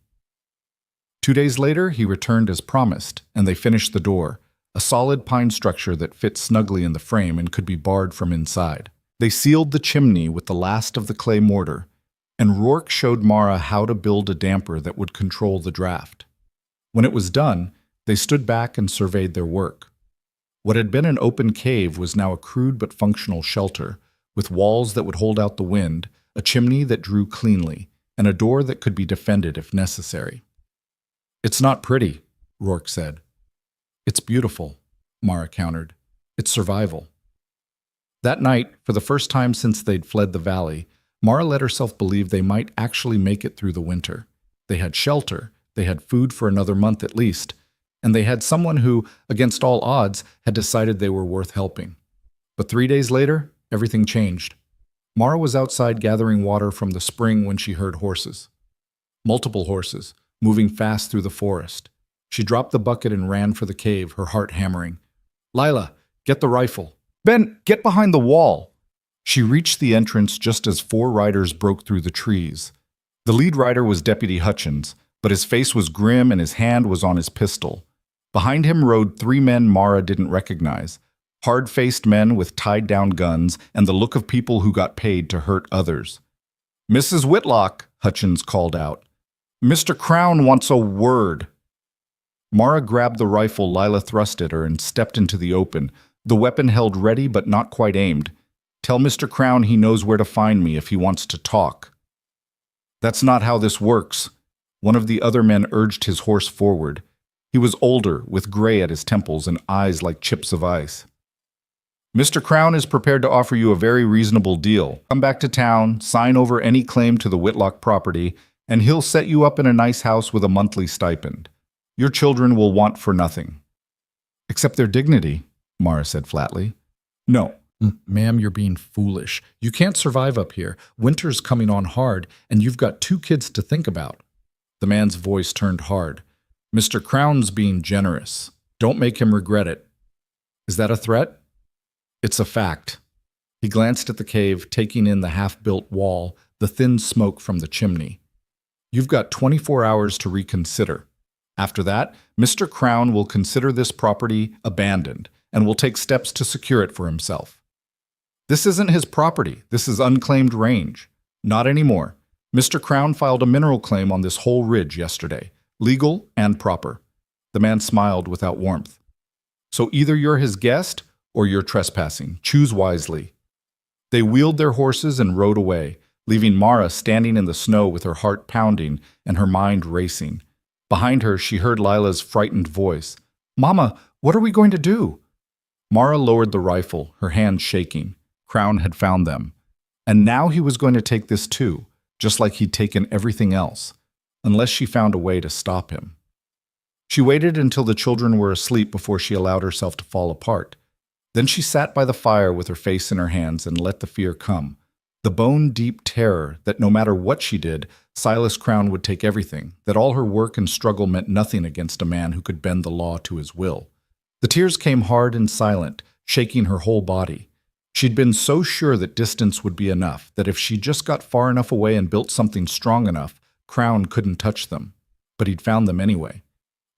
2 days later, he returned as promised, and they finished the door, a solid pine structure that fit snugly in the frame and could be barred from inside. They sealed the chimney with the last of the clay mortar, and Rourke showed Mara how to build a damper that would control the draft. When it was done, they stood back and surveyed their work. What had been an open cave was now a crude but functional shelter, with walls that would hold out the wind, a chimney that drew cleanly, and a door that could be defended if necessary. It's not pretty, Rourke said. It's beautiful, Mara countered. It's survival. That night, for the first time since they'd fled the valley, Mara let herself believe they might actually make it through the winter. They had shelter, they had food for another month at least, and they had someone who, against all odds, had decided they were worth helping. But 3 days later, everything changed. Mara was outside gathering water from the spring when she heard horses. Multiple horses, moving fast through the forest. She dropped the bucket and ran for the cave, her heart hammering. Lila, get the rifle. Ben, get behind the wall. She reached the entrance just as 4 riders broke through the trees. The lead rider was Deputy Hutchins, but his face was grim and his hand was on his pistol. Behind him rode 3 men Mara didn't recognize, hard-faced men with tied-down guns and the look of people who got paid to hurt others. Mrs. Whitlock, Hutchins called out. Mr. Crown wants a word. Mara grabbed the rifle Lila thrust at her and stepped into the open, the weapon held ready but not quite aimed. Tell Mr. Crown he knows where to find me if he wants to talk. That's not how this works. One of the other men urged his horse forward. He was older, with gray at his temples and eyes like chips of ice. Mr. Crown is prepared to offer you a very reasonable deal. Come back to town, sign over any claim to the Whitlock property, and he'll set you up in a nice house with a monthly stipend. Your children will want for nothing." "Except their dignity," Mara said flatly. "No." Ma'am, you're being foolish. You can't survive up here. Winter's coming on hard, and you've got 2 kids to think about." The man's voice turned hard. "Mr. Crown's being generous. Don't make him regret it." "Is that a threat?" "It's a fact." He glanced at the cave, taking in the half-built wall, the thin smoke from the chimney. "You've got 24 hours to reconsider. After that, Mr. Crown will consider this property abandoned and will take steps to secure it for himself." "This isn't his property. This is unclaimed range." "Not anymore. Mr. Crown filed a mineral claim on this whole ridge yesterday, legal and proper." The man smiled without warmth. "So either you're his guest or you're trespassing. Choose wisely." They wheeled their horses and rode away, leaving Mara standing in the snow with her heart pounding and her mind racing. Behind her, she heard Lila's frightened voice. "Mama, what are we going to do?" Mara lowered the rifle, her hand shaking. Crown had found them. And now he was going to take this too, just like he'd taken everything else, unless she found a way to stop him. She waited until the children were asleep before she allowed herself to fall apart. Then she sat by the fire with her face in her hands and let the fear come. The bone-deep terror that no matter what she did, Silas Crown would take everything, that all her work and struggle meant nothing against a man who could bend the law to his will. The tears came hard and silent, shaking her whole body. She'd been so sure that distance would be enough, that if she just got far enough away and built something strong enough, Crown couldn't touch them. But he'd found them anyway.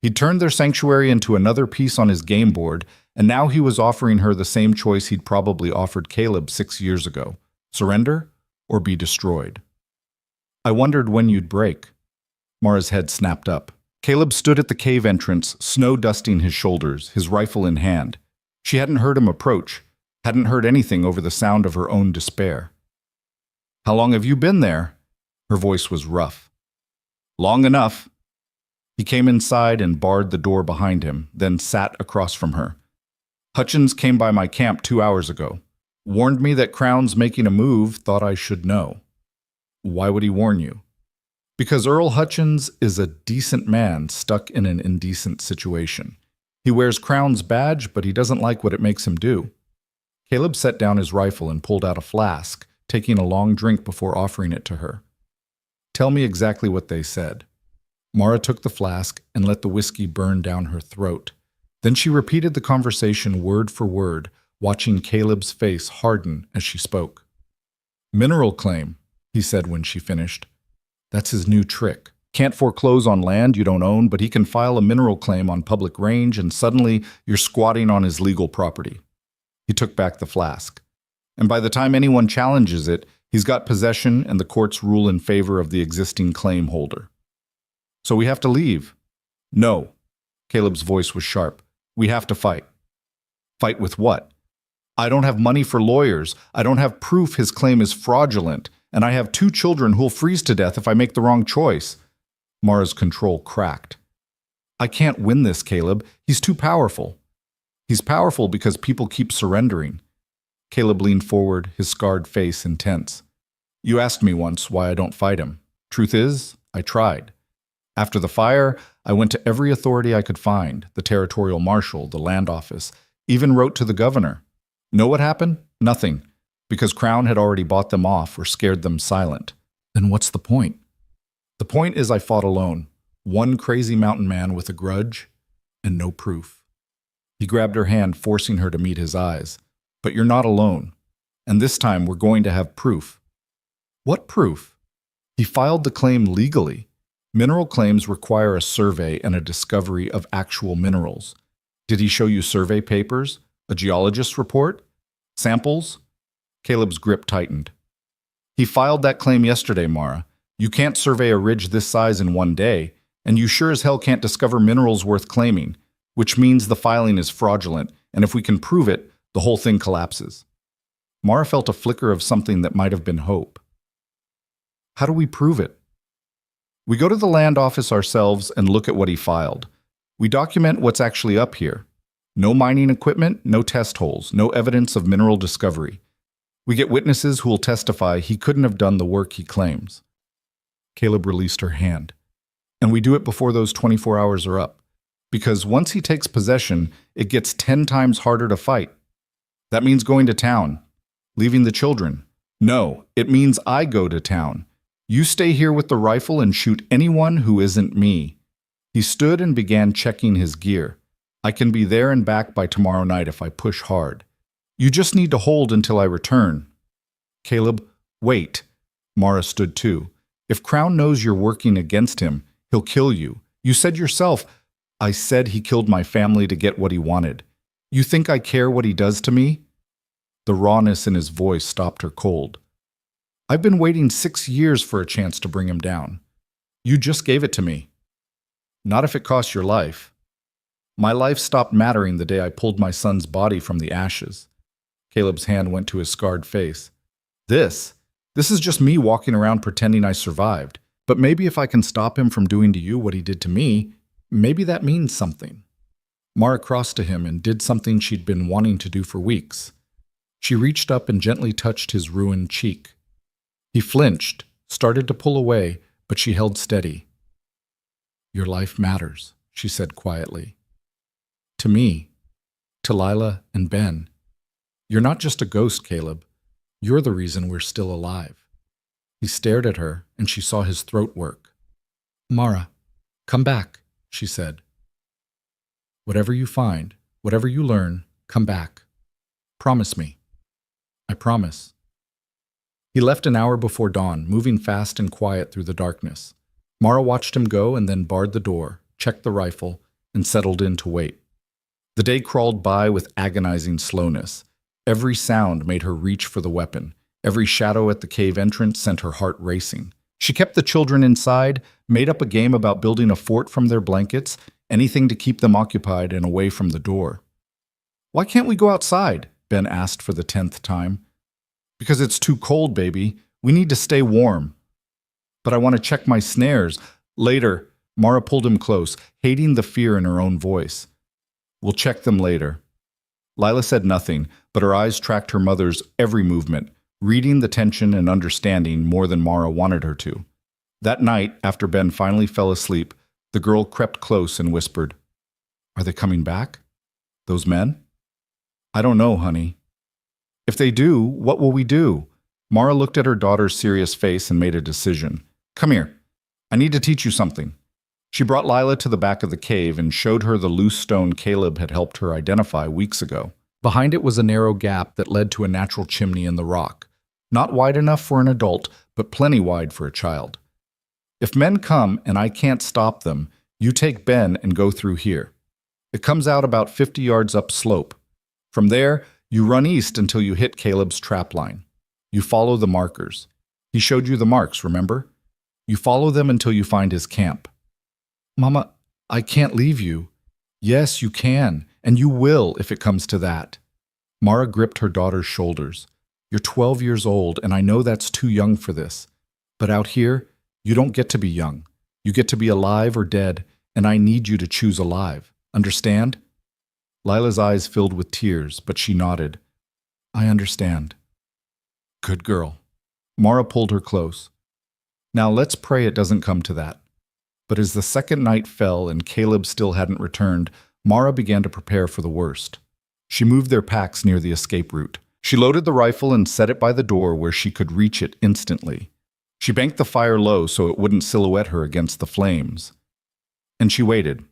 He'd turned their sanctuary into another piece on his game board, and now he was offering her the same choice he'd probably offered Caleb 6 years ago: surrender or be destroyed. "I wondered when you'd break." Mara's head snapped up. Caleb stood at the cave entrance, snow dusting his shoulders, his rifle in hand. She hadn't heard him approach, hadn't heard anything over the sound of her own despair. "How long have you been there?" Her voice was rough. "Long enough." He came inside and barred the door behind him, then sat across from her. "Hutchins came by my camp 2 hours ago. Warned me that Crown's making a move, thought I should know." "Why would he warn you?" "Because Earl Hutchins is a decent man stuck in an indecent situation. He wears Crown's badge, but he doesn't like what it makes him do." Caleb set down his rifle and pulled out a flask, taking a long drink before offering it to her. "Tell me exactly what they said." Mara took the flask and let the whiskey burn down her throat. Then she repeated the conversation word for word, watching Caleb's face harden as she spoke. "Mineral claim," he said when she finished. "That's his new trick. Can't foreclose on land you don't own, but he can file a mineral claim on public range and suddenly you're squatting on his legal property." He took back the flask. "And by the time anyone challenges it, he's got possession and the courts rule in favor of the existing claim holder." "So we have to leave?" "No." Caleb's voice was sharp. "We have to fight." "Fight with what?" "I don't have money for lawyers. I don't have proof his claim is fraudulent. And I have 2 children who'll freeze to death if I make the wrong choice." Mara's control cracked. "I can't win this, Caleb. He's too powerful." "He's powerful because people keep surrendering." Caleb leaned forward, his scarred face intense. "You asked me once why I don't fight him. Truth is, I tried. After the fire, I went to every authority I could find, the territorial marshal, the land office, even wrote to the governor. Know what happened? Nothing, because Crown had already bought them off or scared them silent." "Then what's the point?" "The point is I fought alone, one crazy mountain man with a grudge and no proof." He grabbed her hand, forcing her to meet his eyes. "But you're not alone. And this time we're going to have proof." "What proof?" "He filed the claim legally. Mineral claims require a survey and a discovery of actual minerals. Did he show you survey papers? A geologist's report? Samples?" Caleb's grip tightened. "He filed that claim yesterday, Mara. You can't survey a ridge this size in one day, and you sure as hell can't discover minerals worth claiming, which means the filing is fraudulent, and if we can prove it, the whole thing collapses." Mara felt a flicker of something that might have been hope. "How do we prove it?" "We go to the land office ourselves and look at what he filed. We document what's actually up here. No mining equipment, no test holes, no evidence of mineral discovery. We get witnesses who will testify he couldn't have done the work he claims. Caleb released her hand. And we do it before those 24 hours are up. Because once he takes possession, it gets 10 times harder to fight. That means going to town, leaving the children. No, it means I go to town. You stay here with the rifle and shoot anyone who isn't me. He stood and began checking his gear. I can be there and back by tomorrow night if I push hard. You just need to hold until I return. Caleb, wait. Mara stood too. If Crown knows you're working against him, he'll kill you. You said yourself, I said he killed my family to get what he wanted. You think I care what he does to me? The rawness in his voice stopped her cold. I've been waiting 6 years for a chance to bring him down. You just gave it to me. Not if it costs your life. My life stopped mattering the day I pulled my son's body from the ashes. Caleb's hand went to his scarred face. This is just me walking around pretending I survived. But maybe if I can stop him from doing to you what he did to me, maybe that means something. Mara crossed to him and did something she'd been wanting to do for weeks. She reached up and gently touched his ruined cheek. He flinched, started to pull away, but she held steady. Your life matters, she said quietly. To me, to Lila and Ben. You're not just a ghost, Caleb. You're the reason we're still alive. He stared at her, and she saw his throat work. Mara, come back, she said. Whatever you find, whatever you learn, come back. Promise me. I promise. He left an hour before dawn, moving fast and quiet through the darkness. Mara watched him go and then barred the door, checked the rifle, and settled in to wait. The day crawled by with agonizing slowness. Every sound made her reach for the weapon. Every shadow at the cave entrance sent her heart racing. She kept the children inside, made up a game about building a fort from their blankets, anything to keep them occupied and away from the door. Why can't we go outside? Ben asked for the 10th time. Because it's too cold, baby. We need to stay warm. But I want to check my snares. Later, Mara pulled him close, hating the fear in her own voice. We'll check them later. Lila said nothing, but her eyes tracked her mother's every movement, reading the tension and understanding more than Mara wanted her to. That night, after Ben finally fell asleep, the girl crept close and whispered, Are they coming back? Those men? I don't know, honey. If they do, what will we do? Mara looked at her daughter's serious face and made a decision. Come here. I need to teach you something. She brought Lila to the back of the cave and showed her the loose stone Caleb had helped her identify weeks ago. Behind it was a narrow gap that led to a natural chimney in the rock. Not wide enough for an adult, but plenty wide for a child. If men come and I can't stop them, you take Ben and go through here. It comes out about 50 yards up slope. From there, you run east until you hit Caleb's trap line. You follow the markers. He showed you the marks, remember? You follow them until you find his camp. Mama, I can't leave you. Yes, you can, and you will if it comes to that. Mara gripped her daughter's shoulders. You're 12 years old, and I know that's too young for this. But out here, you don't get to be young. You get to be alive or dead, and I need you to choose alive. Understand? Lila's eyes filled with tears, but she nodded. I understand. Good girl. Mara pulled her close. Now let's pray it doesn't come to that. But as the second night fell and Caleb still hadn't returned, Mara began to prepare for the worst. She moved their packs near the escape route. She loaded the rifle and set it by the door where she could reach it instantly. She banked the fire low so it wouldn't silhouette her against the flames. And she waited.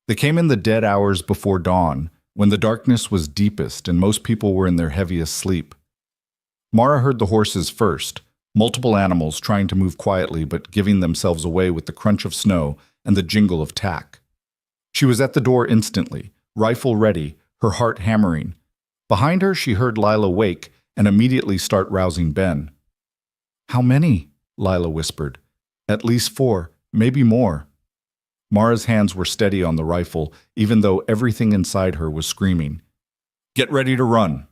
They came in the dead hours before dawn, when the darkness was deepest and most people were in their heaviest sleep. Mara heard the horses first, multiple animals trying to move quietly but giving themselves away with the crunch of snow and the jingle of tack. She was at the door instantly, rifle ready, her heart hammering. Behind her, she heard Lila wake and immediately start rousing Ben. How many? Lila whispered. At least 4, maybe more. Mara's hands were steady on the rifle, even though everything inside her was screaming. Get ready to run.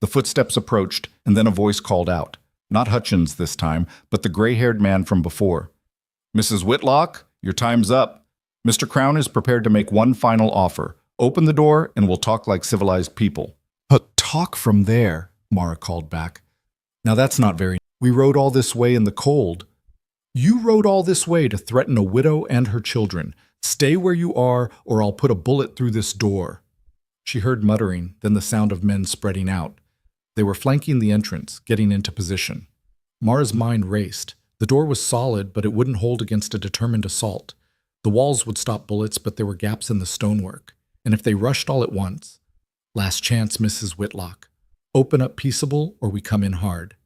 The footsteps approached, and then a voice called out. Not Hutchins this time, but the gray-haired man from before. Mrs. Whitlock, your time's up. Mr. Crown is prepared to make one final offer. Open the door and we'll talk like civilized people. But talk from there, Mara called back. Now that's not very. We rode all this way in the cold. You rode all this way to threaten a widow and her children. Stay where you are, or I'll put a bullet through this door. She heard muttering, then the sound of men spreading out. They were flanking the entrance, getting into position. Mara's mind raced. The door was solid, but it wouldn't hold against a determined assault. The walls would stop bullets, but there were gaps in the stonework. And if they rushed all at once, last chance, Mrs. Whitlock. Open up peaceable, or we come in hard.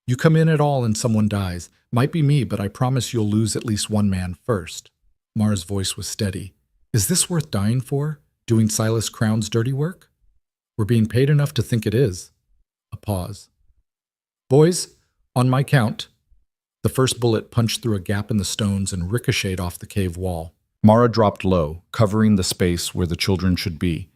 You come in at all and someone dies. Might be me, but I promise you'll lose at least one man first. Mara's voice was steady. Is this worth dying for? Doing Silas Crown's dirty work? We're being paid enough to think it is. A pause. Boys, on my count. The first bullet punched through a gap in the stones and ricocheted off the cave wall. Mara dropped low, covering the space where the children should be.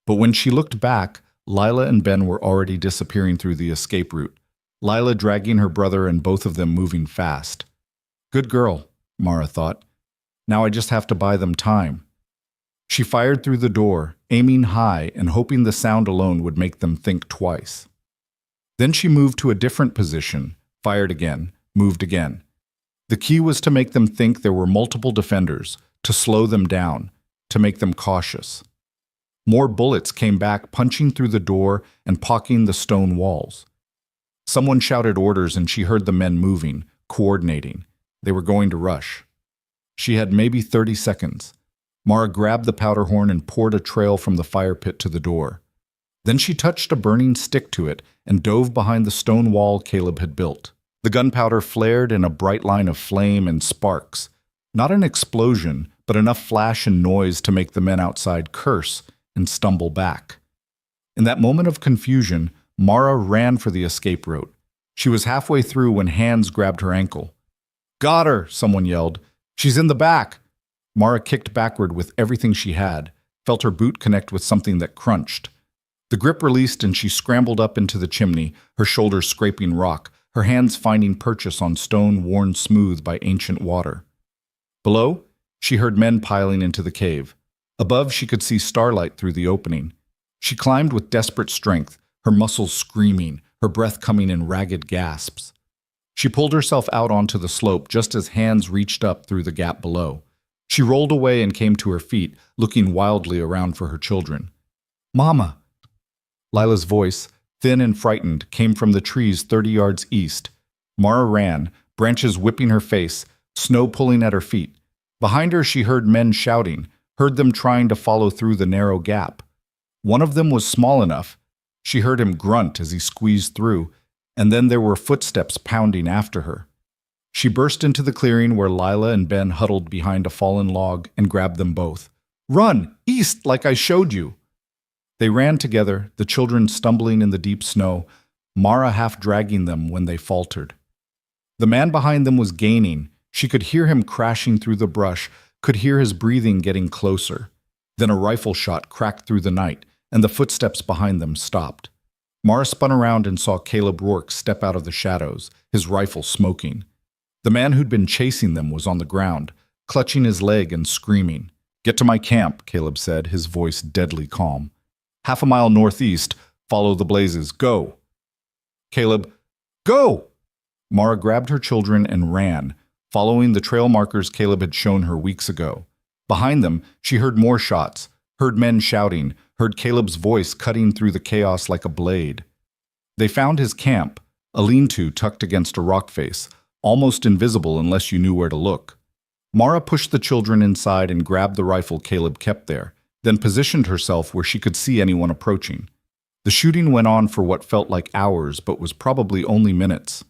But when she looked back, Lila and Ben were already disappearing through the escape route, Lila dragging her brother and both of them moving fast. Good girl, Mara thought. Now I just have to buy them time. She fired through the door, aiming high and hoping the sound alone would make them think twice. Then she moved to a different position, fired again, moved again. The key was to make them think there were multiple defenders, to slow them down, to make them cautious. More bullets came back, punching through the door and pocking the stone walls. Someone shouted orders and she heard the men moving, coordinating. They were going to rush. She had maybe 30 seconds. Mara grabbed the powder horn and poured a trail from the fire pit to the door. Then she touched a burning stick to it and dove behind the stone wall Caleb had built. The gunpowder flared in a bright line of flame and sparks. Not an explosion, but enough flash and noise to make the men outside curse and stumble back. In that moment of confusion, Mara ran for the escape route. She was halfway through when hands grabbed her ankle. Got her, someone yelled. She's in the back. Mara kicked backward with everything she had, felt her boot connect with something that crunched. The grip released and she scrambled up into the chimney, her shoulders scraping rock, her hands finding purchase on stone worn smooth by ancient water. Below, she heard men piling into the cave. Above, she could see starlight through the opening. She climbed with desperate strength, her muscles screaming, her breath coming in ragged gasps. She pulled herself out onto the slope just as hands reached up through the gap below. She rolled away and came to her feet, looking wildly around for her children. Mama! Lila's voice, thin and frightened, came from the trees 30 yards east. Mara ran, branches whipping her face, snow pulling at her feet. Behind her she heard men shouting, heard them trying to follow through the narrow gap. One of them was small enough. She heard him grunt as he squeezed through, and then there were footsteps pounding after her. She burst into the clearing where Lila and Ben huddled behind a fallen log and grabbed them both. Run! East, like I showed you! They ran together, the children stumbling in the deep snow, Mara half dragging them when they faltered. The man behind them was gaining. She could hear him crashing through the brush, could hear his breathing getting closer. Then a rifle shot cracked through the night, and the footsteps behind them stopped. Mara spun around and saw Caleb Rourke step out of the shadows, his rifle smoking. The man who'd been chasing them was on the ground, clutching his leg and screaming. Get to my camp, Caleb said, his voice deadly calm. Half a mile northeast, follow the blazes, go. Caleb, go! Mara grabbed her children and ran, following the trail markers Caleb had shown her weeks ago. Behind them, she heard more shots, heard men shouting, heard Caleb's voice cutting through the chaos like a blade. They found his camp, a lean-to tucked against a rock face, almost invisible unless you knew where to look. Mara pushed the children inside and grabbed the rifle Caleb kept there, then positioned herself where she could see anyone approaching. The shooting went on for what felt like hours but was probably only minutes.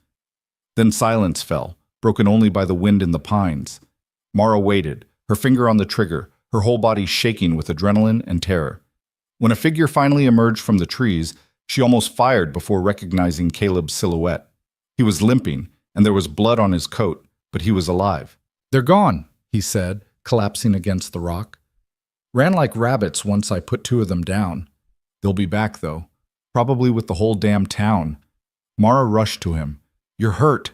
Then silence fell, broken only by the wind in the pines. Mara waited, her finger on the trigger, her whole body shaking with adrenaline and terror. When a figure finally emerged from the trees, she almost fired before recognizing Caleb's silhouette. He was limping, and there was blood on his coat, but he was alive. They're gone, he said, collapsing against the rock. Ran like rabbits once I put 2 of them down. They'll be back, though, probably with the whole damn town. Mara rushed to him. You're hurt.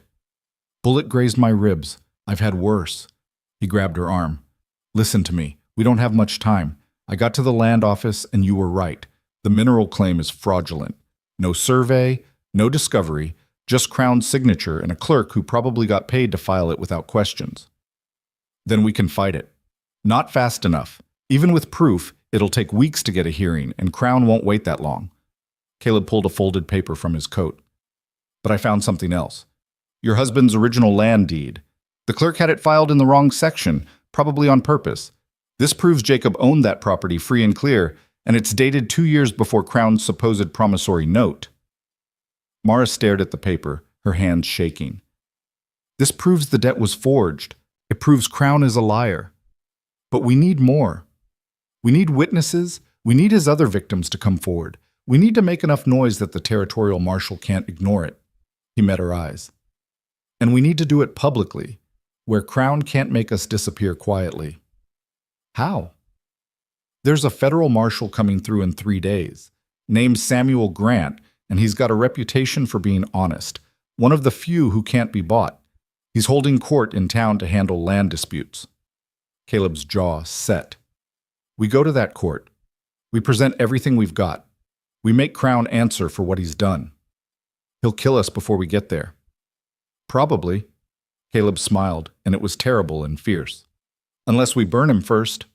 Bullet grazed my ribs. I've had worse. He grabbed her arm. Listen to me. We don't have much time. I got to the land office and you were right. The mineral claim is fraudulent. No survey, no discovery, just Crown's signature and a clerk who probably got paid to file it without questions. Then we can fight it. Not fast enough. Even with proof, it'll take weeks to get a hearing, and Crown won't wait that long. Caleb pulled a folded paper from his coat. But I found something else. Your husband's original land deed. The clerk had it filed in the wrong section, probably on purpose. This proves Jacob owned that property free and clear, and it's dated 2 years before Crown's supposed promissory note. Mara stared at the paper, her hands shaking. This proves the debt was forged. It proves Crown is a liar. But we need more. We need witnesses. We need his other victims to come forward. We need to make enough noise that the territorial marshal can't ignore it. He met her eyes. And we need to do it publicly, where Crown can't make us disappear quietly. How? There's a federal marshal coming through in 3 days, named Samuel Grant, and he's got a reputation for being honest, one of the few who can't be bought. He's holding court in town to handle land disputes. Caleb's jaw set. We go to that court. We present everything we've got. We make Crown answer for what he's done. He'll kill us before we get there. Probably. Caleb smiled, and it was terrible and fierce. Unless we burn him first.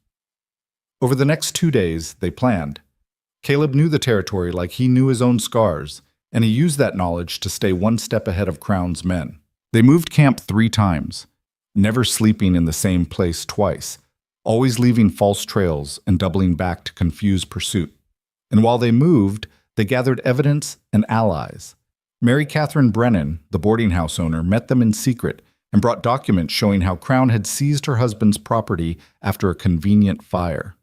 Over the next 2 days, they planned. Caleb knew the territory like he knew his own scars, and he used that knowledge to stay one step ahead of Crown's men. They moved camp 3 times, never sleeping in the same place twice, always leaving false trails and doubling back to confuse pursuit. And while they moved, they gathered evidence and allies. Mary Catherine Brennan, the boarding house owner, met them in secret and brought documents showing how Crown had seized her husband's property after a convenient fire.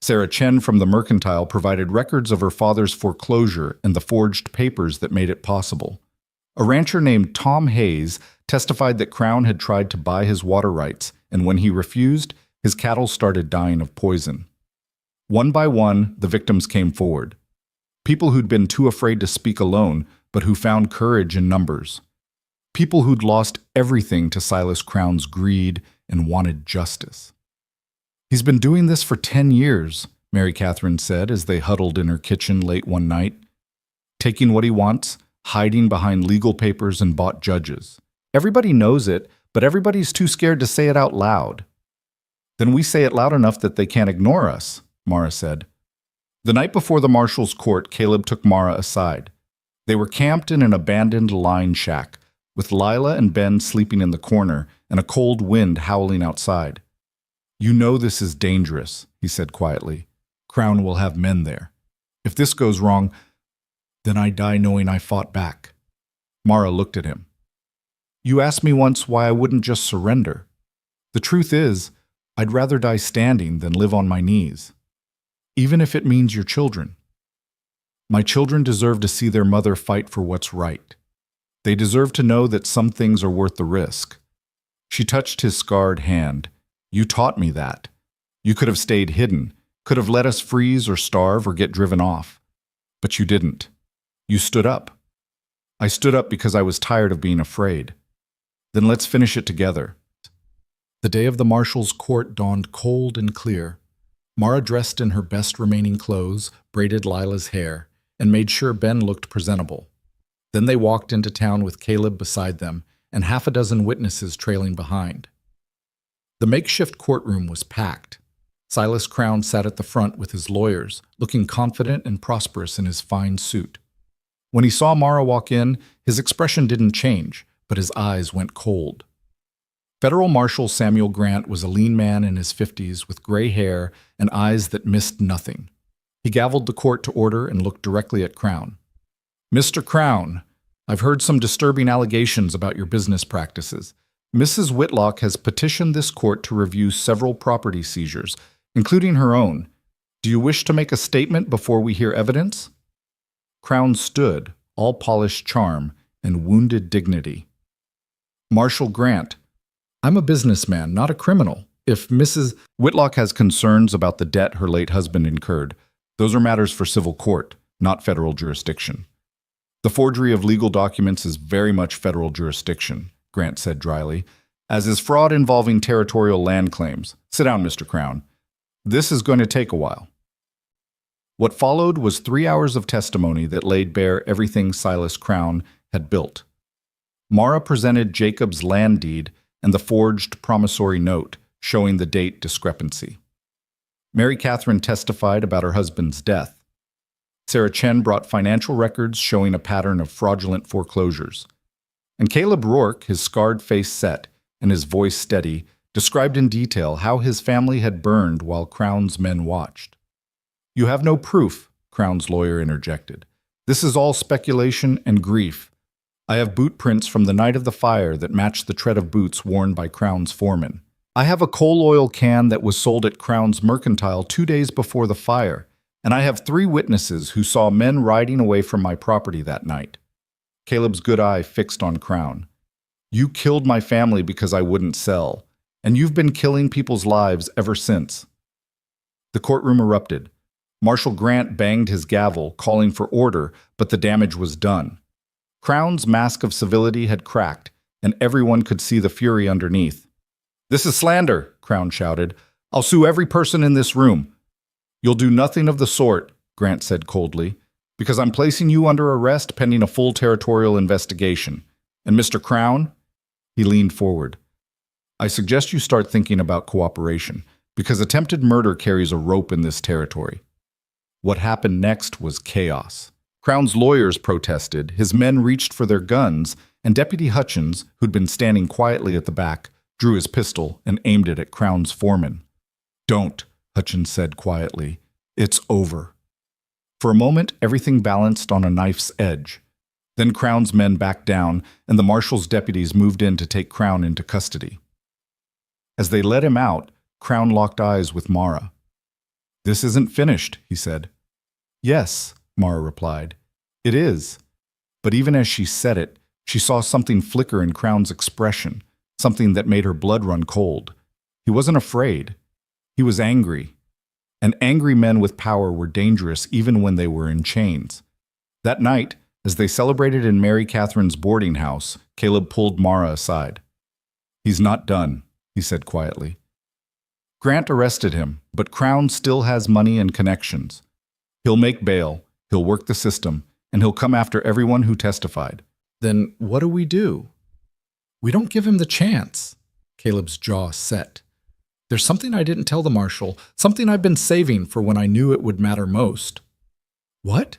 Sarah Chen from the Mercantile provided records of her father's foreclosure and the forged papers that made it possible. A rancher named Tom Hayes testified that Crown had tried to buy his water rights, and when he refused, his cattle started dying of poison. One by one, the victims came forward. People who'd been too afraid to speak alone, but who found courage in numbers. People who'd lost everything to Silas Crown's greed and wanted justice. He's been doing this for 10 years, Mary Catherine said as they huddled in her kitchen late one night. Taking what he wants, hiding behind legal papers and bought judges. Everybody knows it, but everybody's too scared to say it out loud. Then we say it loud enough that they can't ignore us, Mara said. The night before the marshal's court, Caleb took Mara aside. They were camped in an abandoned line shack, with Lila and Ben sleeping in the corner and a cold wind howling outside. You know this is dangerous, he said quietly. Crown will have men there. If this goes wrong, then I die knowing I fought back. Mara looked at him. You asked me once why I wouldn't just surrender. The truth is, I'd rather die standing than live on my knees. Even if it means your children. My children deserve to see their mother fight for what's right. They deserve to know that some things are worth the risk. She touched his scarred hand. You taught me that. You could have stayed hidden, could have let us freeze or starve or get driven off. But you didn't. You stood up. I stood up because I was tired of being afraid. Then let's finish it together. The day of the marshal's court dawned cold and clear. Mara dressed in her best remaining clothes, braided Lila's hair, and made sure Ben looked presentable. Then they walked into town with Caleb beside them and 6 witnesses trailing behind. The makeshift courtroom was packed. Silas Crown sat at the front with his lawyers, looking confident and prosperous in his fine suit. When he saw Mara walk in, his expression didn't change, but his eyes went cold. Federal Marshal Samuel Grant was a lean man in his 50s with gray hair and eyes that missed nothing. He gavelled the court to order and looked directly at Crown. Mr. Crown, I've heard some disturbing allegations about your business practices. Mrs. Whitlock has petitioned this court to review several property seizures, including her own. Do you wish to make a statement before we hear evidence? Crown stood, all polished charm and wounded dignity. Marshal Grant, I'm a businessman, not a criminal. If Mrs. Whitlock has concerns about the debt her late husband incurred, those are matters for civil court, not federal jurisdiction. The forgery of legal documents is very much federal jurisdiction, Grant said dryly, as is fraud involving territorial land claims. Sit down, Mr. Crown. This is going to take a while. What followed was 3 hours of testimony that laid bare everything Silas Crown had built. Mara presented Jacob's land deed and the forged promissory note, showing the date discrepancy. Mary Catherine testified about her husband's death. Sarah Chen brought financial records showing a pattern of fraudulent foreclosures. And Caleb Rourke, his scarred face set and his voice steady, described in detail how his family had burned while Crown's men watched. "You have no proof," Crown's lawyer interjected. "This is all speculation and grief. I have boot prints from the night of the fire that match the tread of boots worn by Crown's foreman. I have a coal oil can that was sold at Crown's Mercantile 2 days before the fire, and I have 3 witnesses who saw men riding away from my property that night." Caleb's good eye fixed on Crown. "You killed my family because I wouldn't sell, and you've been killing people's lives ever since." The courtroom erupted. Marshal Grant banged his gavel, calling for order, but the damage was done. Crown's mask of civility had cracked, and everyone could see the fury underneath. "This is slander," Crown shouted. "I'll sue every person in this room." "You'll do nothing of the sort," Grant said coldly, "because I'm placing you under arrest pending a full territorial investigation. And Mr. Crown," he leaned forward, "I suggest you start thinking about cooperation, because attempted murder carries a rope in this territory." What happened next was chaos. Crown's lawyers protested, his men reached for their guns, and Deputy Hutchins, who'd been standing quietly at the back, drew his pistol and aimed it at Crown's foreman. "Don't," Hutchins said quietly. "It's over." For a moment, everything balanced on a knife's edge. Then Crown's men backed down, and the marshal's deputies moved in to take Crown into custody. As they let him out, Crown locked eyes with Mara. "This isn't finished," he said. "Yes," Mara replied. "It is." But even as she said it, she saw something flicker in Crown's expression, something that made her blood run cold. He wasn't afraid. He was angry. And angry men with power were dangerous even when they were in chains. That night, as they celebrated in Mary Catherine's boarding house, Caleb pulled Mara aside. "He's not done," he said quietly. "Grant arrested him, but Crown still has money and connections. He'll make bail, he'll work the system, and he'll come after everyone who testified." "Then what do we do?" "We don't give him the chance." Caleb's jaw set. "There's something I didn't tell the marshal, something I've been saving for when I knew it would matter most." "What?"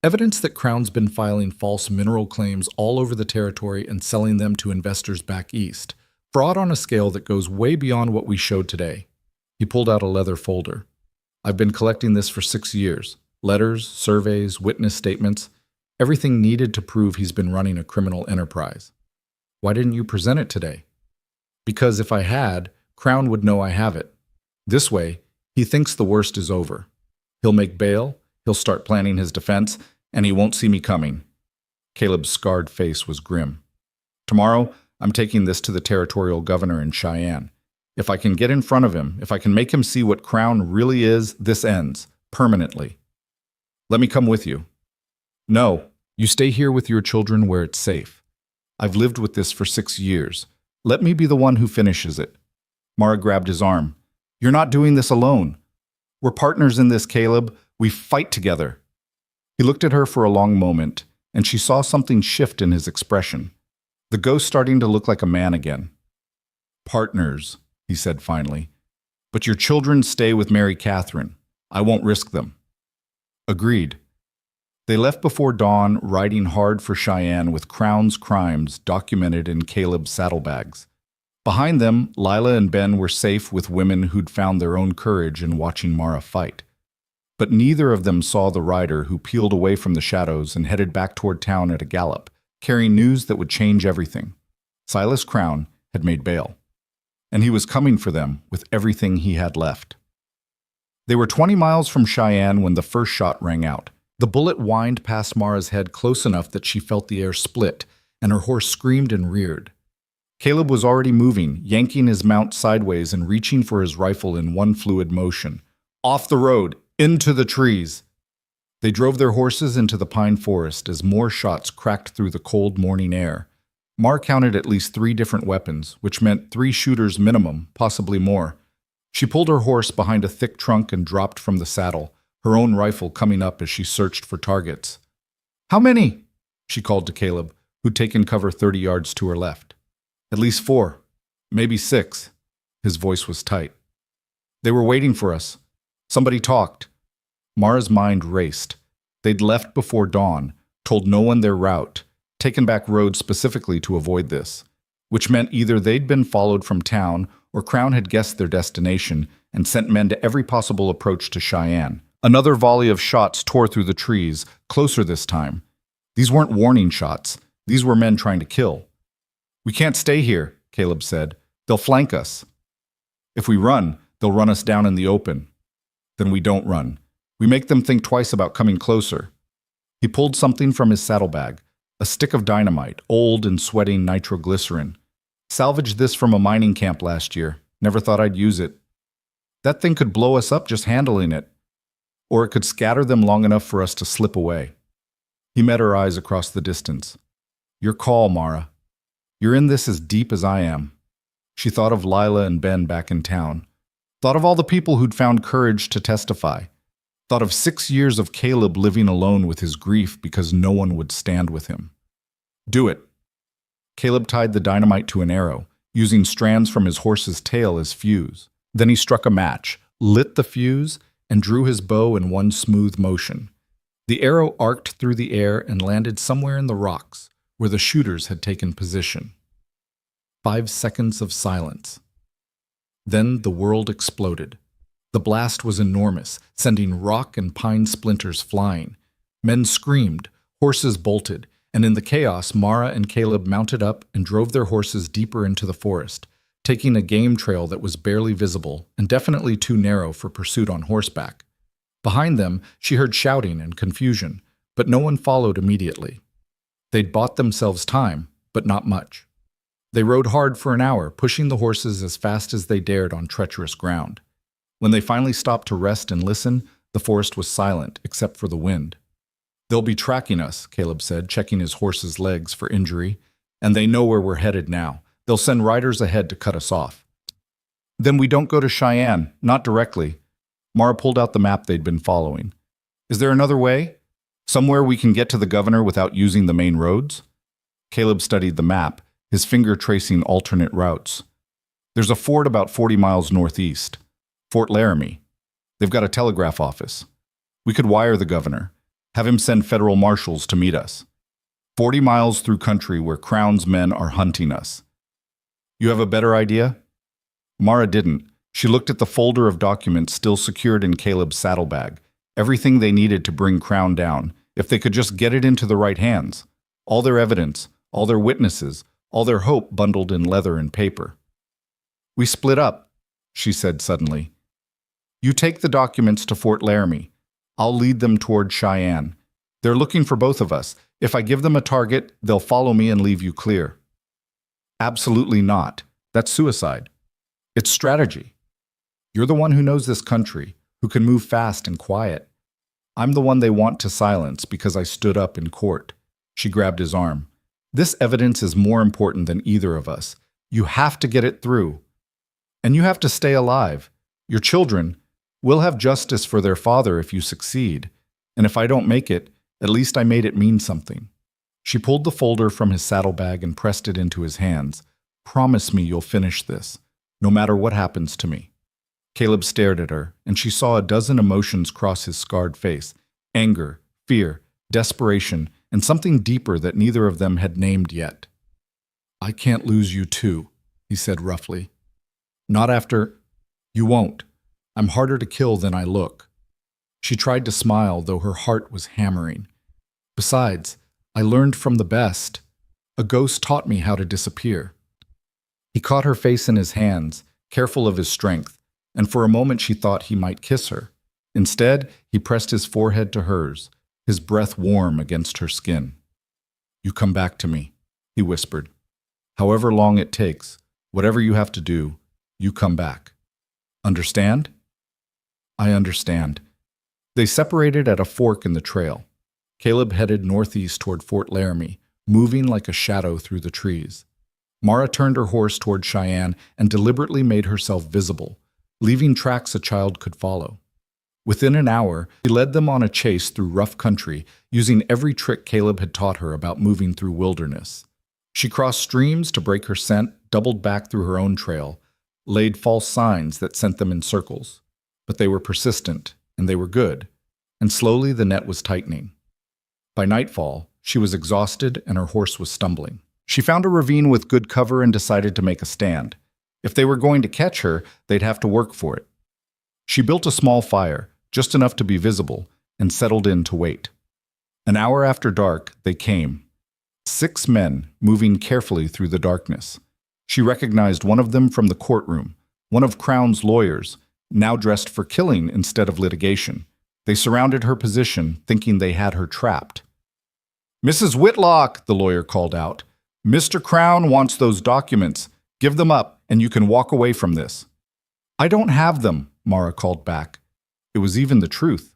"Evidence that Crown's been filing false mineral claims all over the territory and selling them to investors back east. Fraud on a scale that goes way beyond what we showed today." He pulled out a leather folder. "I've been collecting this for 6 years. Letters, surveys, witness statements, everything needed to prove he's been running a criminal enterprise." "Why didn't you present it today?" "Because if I had, Crown would know I have it. This way, he thinks the worst is over. He'll make bail, he'll start planning his defense, and he won't see me coming." Caleb's scarred face was grim. "Tomorrow, I'm taking this to the territorial governor in Cheyenne. If I can get in front of him, if I can make him see what Crown really is, this ends, permanently." "Let me come with you." "No, you stay here with your children where it's safe. I've lived with this for 6 years. Let me be the one who finishes it." Mara grabbed his arm. "You're not doing this alone. We're partners in this, Caleb. We fight together." He looked at her for a long moment, and she saw something shift in his expression. The ghost starting to look like a man again. "Partners," he said finally. "But your children stay with Mary Catherine. I won't risk them." "Agreed." They left before dawn, riding hard for Cheyenne with Crown's crimes documented in Caleb's saddlebags. Behind them, Lila and Ben were safe with women who'd found their own courage in watching Mara fight. But neither of them saw the rider who peeled away from the shadows and headed back toward town at a gallop, carrying news that would change everything. Silas Crown had made bail, and he was coming for them with everything he had left. They were 20 miles from Cheyenne when the first shot rang out. The bullet whined past Mara's head close enough that she felt the air split, and her horse screamed and reared. Caleb was already moving, yanking his mount sideways and reaching for his rifle in one fluid motion. Off the road, into the trees. They drove their horses into the pine forest as more shots cracked through the cold morning air. Mar counted at least 3 different weapons, which meant 3 shooters minimum, possibly more. She pulled her horse behind a thick trunk and dropped from the saddle, her own rifle coming up as she searched for targets. "How many?" she called to Caleb, who'd taken cover 30 yards to her left. "At least 4, maybe 6. His voice was tight. "They were waiting for us. Somebody talked." Mara's mind raced. They'd left before dawn, told no one their route, taken back roads specifically to avoid this, which meant either they'd been followed from town or Crown had guessed their destination and sent men to every possible approach to Cheyenne. Another volley of shots tore through the trees, closer this time. These weren't warning shots. These were men trying to kill. "We can't stay here," Caleb said. "They'll flank us. If we run, they'll run us down in the open. Then we don't run. We make them think twice about coming closer." He pulled something from his saddlebag, a stick of dynamite, old and sweating nitroglycerin. "Salvaged this from a mining camp last year. Never thought I'd use it. That thing could blow us up just handling it. Or it could scatter them long enough for us to slip away." He met her eyes across the distance. "Your call, Mara. You're in this as deep as I am." She thought of Lila and Ben back in town. Thought of all the people who'd found courage to testify. Thought of 6 years of Caleb living alone with his grief because no one would stand with him. "Do it." Caleb tied the dynamite to an arrow, using strands from his horse's tail as fuse. Then he struck a match, lit the fuse, and drew his bow in one smooth motion. The arrow arced through the air and landed somewhere in the rocks, where the shooters had taken position. 5 seconds of silence. Then the world exploded. The blast was enormous, sending rock and pine splinters flying. Men screamed, horses bolted, and in the chaos, Mara and Caleb mounted up and drove their horses deeper into the forest, taking a game trail that was barely visible and definitely too narrow for pursuit on horseback. Behind them, she heard shouting and confusion, but no one followed immediately. They'd bought themselves time, but not much. They rode hard for an hour, pushing the horses as fast as they dared on treacherous ground. When they finally stopped to rest and listen, the forest was silent, except for the wind. "They'll be tracking us," Caleb said, checking his horse's legs for injury. "And they know where we're headed now. They'll send riders ahead to cut us off." "Then we don't go to Cheyenne, not directly." Mara pulled out the map they'd been following. "Is there another way? Somewhere we can get to the governor without using the main roads?" Caleb studied the map, his finger tracing alternate routes. "There's a fort about 40 miles northeast. Fort Laramie. They've got a telegraph office. We could wire the governor, have him send federal marshals to meet us. 40 miles through country where Crown's men are hunting us. You have a better idea?" Mara didn't. She looked at the folder of documents still secured in Caleb's saddlebag, everything they needed to bring Crown down, if they could just get it into the right hands. All their evidence, all their witnesses, all their hope bundled in leather and paper. "We split up," she said suddenly. "You take the documents to Fort Laramie. I'll lead them toward Cheyenne. They're looking for both of us. If I give them a target, they'll follow me and leave you clear." "Absolutely not. That's suicide. It's strategy. You're the one who knows this country, who can move fast and quiet. I'm the one they want to silence because I stood up in court." She grabbed his arm. "This evidence is more important than either of us. You have to get it through. And you have to stay alive. Your children will have justice for their father if you succeed. And if I don't make it, at least I made it mean something." She pulled the folder from his saddlebag and pressed it into his hands. "Promise me you'll finish this, no matter what happens to me." Caleb stared at her, and she saw a dozen emotions cross his scarred face: anger, fear, desperation, and something deeper that neither of them had named yet. "I can't lose you too," he said roughly. "Not after—" "You won't. I'm harder to kill than I look." She tried to smile, though her heart was hammering. "Besides, I learned from the best. A ghost taught me how to disappear." He caught her face in his hands, careful of his strength, and for a moment she thought he might kiss her. Instead, he pressed his forehead to hers, his breath warm against her skin. "You come back to me," he whispered. "However long it takes, whatever you have to do, you come back. Understand?" "I understand." They separated at a fork in the trail. Caleb headed northeast toward Fort Laramie, moving like a shadow through the trees. Mara turned her horse toward Cheyenne and deliberately made herself visible. leaving tracks a child could follow. Within an hour, he led them on a chase through rough country, using every trick Caleb had taught her about moving through wilderness. She crossed streams to break her scent, doubled back through her own trail, laid false signs that sent them in circles. But they were persistent, and they were good, and slowly the net was tightening. By nightfall, she was exhausted and her horse was stumbling. She found a ravine with good cover and decided to make a stand. If they were going to catch her, they'd have to work for it. She built a small fire, just enough to be visible, and settled in to wait. An hour after dark, they came. 6 men, moving carefully through the darkness. She recognized one of them from the courtroom, one of Crown's lawyers, now dressed for killing instead of litigation. They surrounded her position, thinking they had her trapped. "Mrs. Whitlock," the lawyer called out, "Mr. Crown wants those documents. Give them up, and you can walk away from this." "I don't have them," Mara called back. It was even the truth.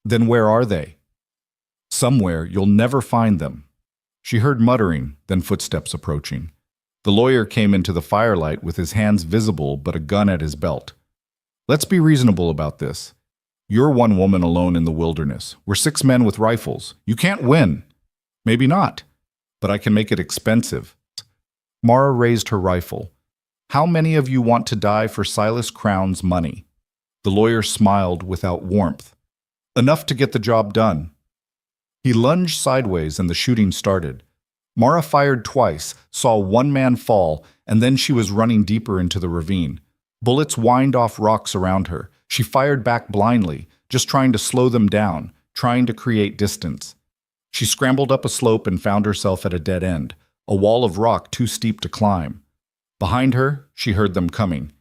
"Then where are they?" "Somewhere you'll never find them." She heard muttering, then footsteps approaching. The lawyer came into the firelight with his hands visible but a gun at his belt. "Let's be reasonable about this. You're one woman alone in the wilderness. We're 6 men with rifles. You can't win." "Maybe not, but I can make it expensive." Mara raised her rifle. "How many of you want to die for Silas Crown's money?" The lawyer smiled without warmth. "Enough to get the job done." He lunged sideways and the shooting started. Mara fired twice, saw 1 man fall, and then she was running deeper into the ravine. Bullets whined off rocks around her. She fired back blindly, just trying to slow them down, trying to create distance. She scrambled up a slope and found herself at a dead end, a wall of rock too steep to climb. Behind her, she heard them coming.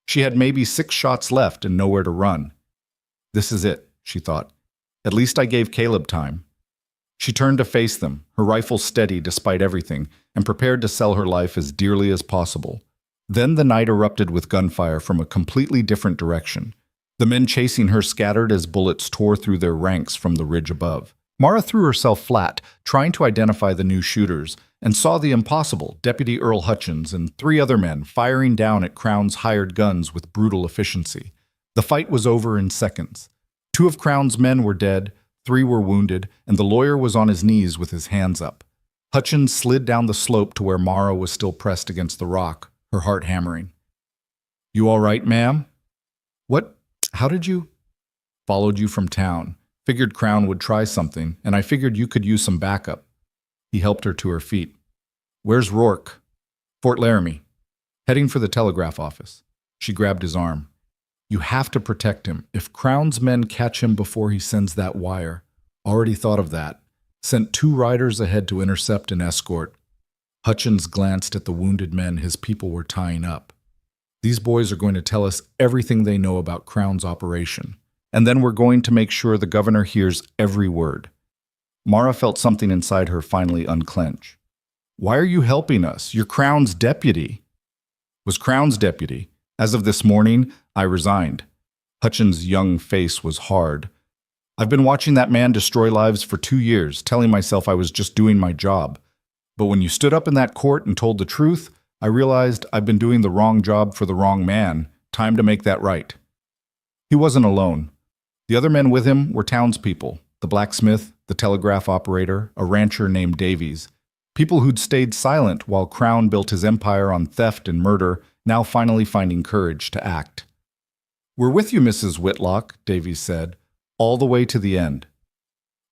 She had maybe 6 shots left and nowhere to run. "This is it," she thought. "At least I gave Caleb time." She turned to face them, her rifle steady despite everything, and prepared to sell her life as dearly as possible. Then the night erupted with gunfire from a completely different direction. The men chasing her scattered as bullets tore through their ranks from the ridge above. Mara threw herself flat, trying to identify the new shooters, and saw the impossible, Deputy Earl Hutchins and 3 other men firing down at Crown's hired guns with brutal efficiency. The fight was over in seconds. 2 of Crown's men were dead, 3 were wounded, and the lawyer was on his knees with his hands up. Hutchins slid down the slope to where Mara was still pressed against the rock, her heart hammering. "You all right, ma'am?" "What? How did you?" "Followed you from town. Figured Crown would try something, and I figured you could use some backup." He helped her to her feet. "Where's Rourke?" "Fort Laramie. Heading for the telegraph office." She grabbed his arm. "You have to protect him. If Crown's men catch him before he sends that wire." "Already thought of that. Sent 2 riders ahead to intercept and escort." Hutchins glanced at the wounded men his people were tying up. "These boys are going to tell us everything they know about Crown's operation. And then we're going to make sure the governor hears every word." Mara felt something inside her finally unclench. "Why are you helping us? You're Crown's deputy." "Was Crown's deputy. As of this morning, I resigned." Hutchins' young face was hard. "I've been watching that man destroy lives for 2 years, telling myself I was just doing my job. But when you stood up in that court and told the truth, I realized I've been doing the wrong job for the wrong man. Time to make that right." He wasn't alone. The other men with him were townspeople, the blacksmith, the telegraph operator, a rancher named Davies. People who'd stayed silent while Crown built his empire on theft and murder, now finally finding courage to act. "We're with you, Mrs. Whitlock," Davies said, "all the way to the end."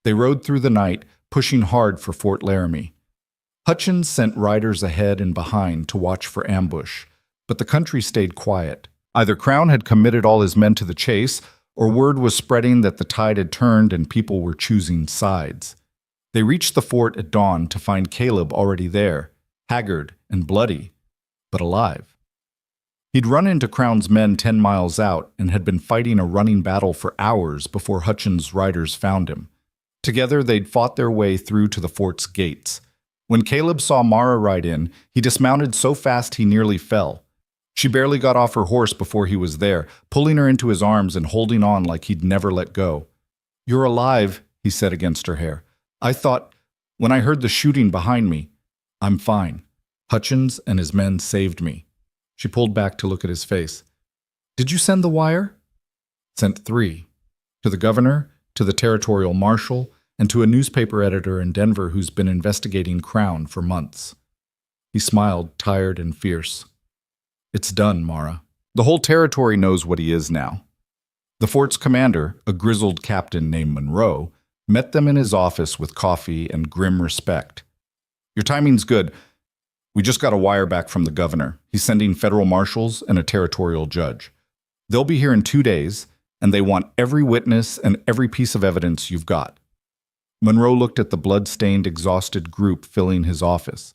They rode through the night, pushing hard for Fort Laramie. Hutchins sent riders ahead and behind to watch for ambush, but the country stayed quiet. Either Crown had committed all his men to the chase, or word was spreading that the tide had turned and people were choosing sides. They reached the fort at dawn to find Caleb already there, haggard and bloody, but alive. He'd run into Crown's men 10 miles out and had been fighting a running battle for hours before Hutchins' riders found him. Together they'd fought their way through to the fort's gates. When Caleb saw Mara ride in, he dismounted so fast he nearly fell. She barely got off her horse before he was there, pulling her into his arms and holding on like he'd never let go. "You're alive," he said against her hair. "I thought, when I heard the shooting behind me, I'm fine. Hutchins and his men saved me." She pulled back to look at his face. Did you send the wire? Sent 3. To the governor, to the territorial marshal, and to a newspaper editor in Denver who's been investigating Crown for months. He smiled, tired and fierce. It's done, Mara. The whole territory knows what he is now. The fort's commander, a grizzled captain named Monroe, met them in his office with coffee and grim respect. Your timing's good. We just got a wire back from the governor. He's sending federal marshals and a territorial judge. They'll be here in 2 days, and they want every witness and every piece of evidence you've got. Monroe looked at the blood-stained, exhausted group filling his office.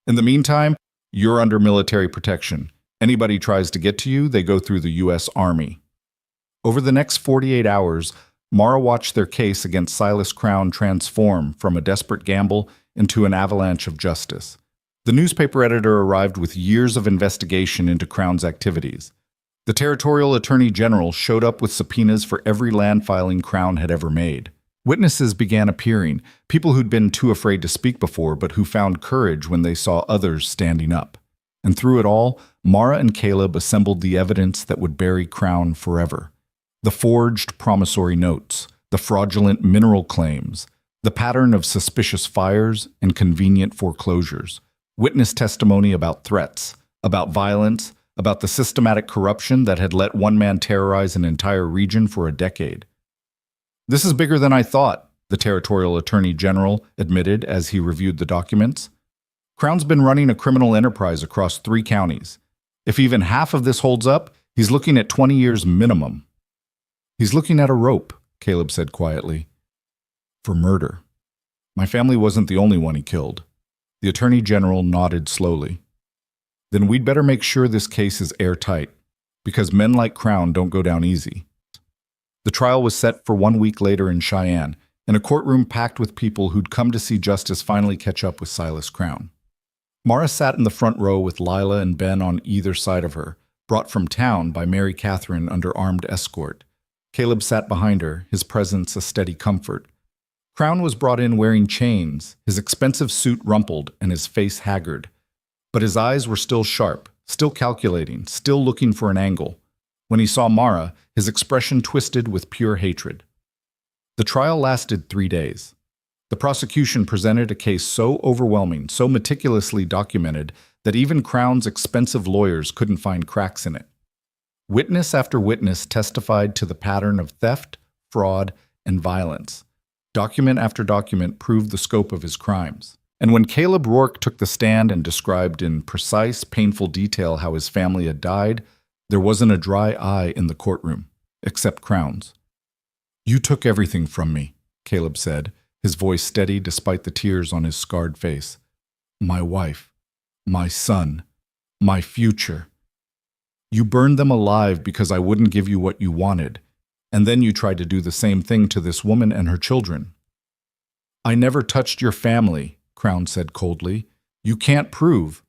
In the meantime, you're under military protection. Anybody tries to get to you, they go through the U.S. Army. Over the next 48 hours, Mara watched their case against Silas Crown transform from a desperate gamble into an avalanche of justice. The newspaper editor arrived with years of investigation into Crown's activities. The territorial attorney general showed up with subpoenas for every land filing Crown had ever made. Witnesses began appearing, people who'd been too afraid to speak before but who found courage when they saw others standing up. And through it all, Mara and Caleb assembled the evidence that would bury Crown forever. The forged promissory notes, the fraudulent mineral claims, the pattern of suspicious fires and convenient foreclosures, witness testimony about threats, about violence, about the systematic corruption that had let one man terrorize an entire region for a decade. This is bigger than I thought, the territorial attorney general admitted as he reviewed the documents. Crown's been running a criminal enterprise across 3 counties. If even half of this holds up, he's looking at 20 years minimum. He's looking at a rope, Caleb said quietly. For murder. My family wasn't the only one he killed. The attorney general nodded slowly. Then we'd better make sure this case is airtight, because men like Crown don't go down easy. The trial was set for 1 week later in Cheyenne, in a courtroom packed with people who'd come to see justice finally catch up with Silas Crown. Mara sat in the front row with Lila and Ben on either side of her, brought from town by Mary Catherine under armed escort. Caleb sat behind her, his presence a steady comfort. Crown was brought in wearing chains, his expensive suit rumpled and his face haggard. But his eyes were still sharp, still calculating, still looking for an angle. When he saw Mara, his expression twisted with pure hatred. The trial lasted 3 days. The prosecution presented a case so overwhelming, so meticulously documented, that even Crown's expensive lawyers couldn't find cracks in it. Witness after witness testified to the pattern of theft, fraud, and violence. Document after document proved the scope of his crimes. And when Caleb Rourke took the stand and described in precise, painful detail how his family had died, there wasn't a dry eye in the courtroom, except Crown's. You took everything from me, Caleb said, his voice steady despite the tears on his scarred face. My wife, my son, my future. You burned them alive because I wouldn't give you what you wanted, and then you tried to do the same thing to this woman and her children. I never touched your family, Crown said coldly. You can't prove.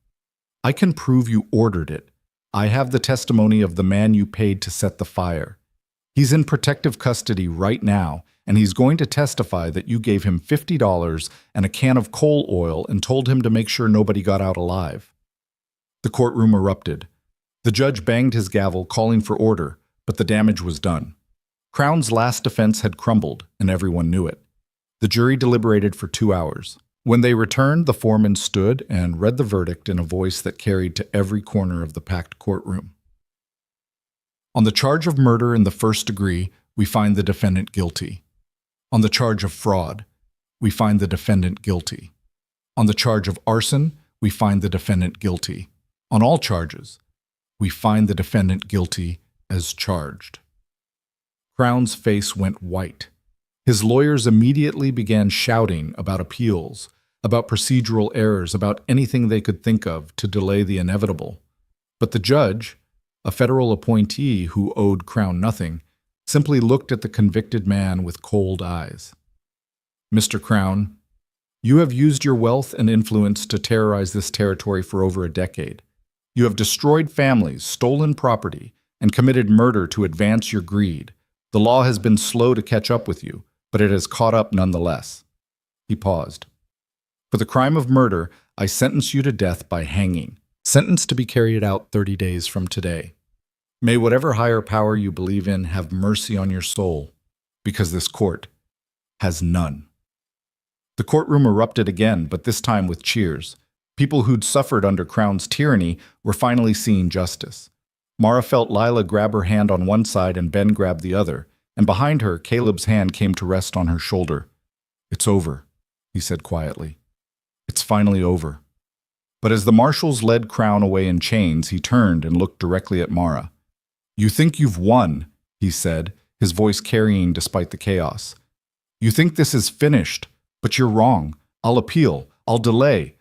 I can prove you ordered it. I have the testimony of the man you paid to set the fire. He's in protective custody right now, and he's going to testify that you gave him $50 and a can of coal oil and told him to make sure nobody got out alive. The courtroom erupted. The judge banged his gavel, calling for order, but the damage was done. Crown's last defense had crumbled, and everyone knew it. The jury deliberated for 2 hours. When they returned, the foreman stood and read the verdict in a voice that carried to every corner of the packed courtroom. On the charge of murder in the first degree, we find the defendant guilty. On the charge of fraud, we find the defendant guilty. On the charge of arson, we find the defendant guilty. On all charges, we find the defendant guilty as charged. Crown's face went white. His lawyers immediately began shouting about appeals, about procedural errors, about anything they could think of to delay the inevitable. But the judge, a federal appointee who owed Crown nothing, simply looked at the convicted man with cold eyes. Mr. Crown, you have used your wealth and influence to terrorize this territory for over a decade. You have destroyed families, stolen property, and committed murder to advance your greed. The law has been slow to catch up with you, but it has caught up nonetheless. He paused. For the crime of murder, I sentence you to death by hanging, sentence to be carried out 30 days from today. May whatever higher power you believe in have mercy on your soul, because this court has none. The courtroom erupted again, but this time with cheers. People who'd suffered under Crown's tyranny were finally seeing justice. Mara felt Lila grab her hand on one side and Ben grab the other, and behind her, Caleb's hand came to rest on her shoulder. "It's over," he said quietly. "It's finally over." But as the marshals led Crown away in chains, he turned and looked directly at Mara. "You think you've won," he said, his voice carrying despite the chaos. "You think this is finished, but you're wrong. I'll appeal. I'll delay.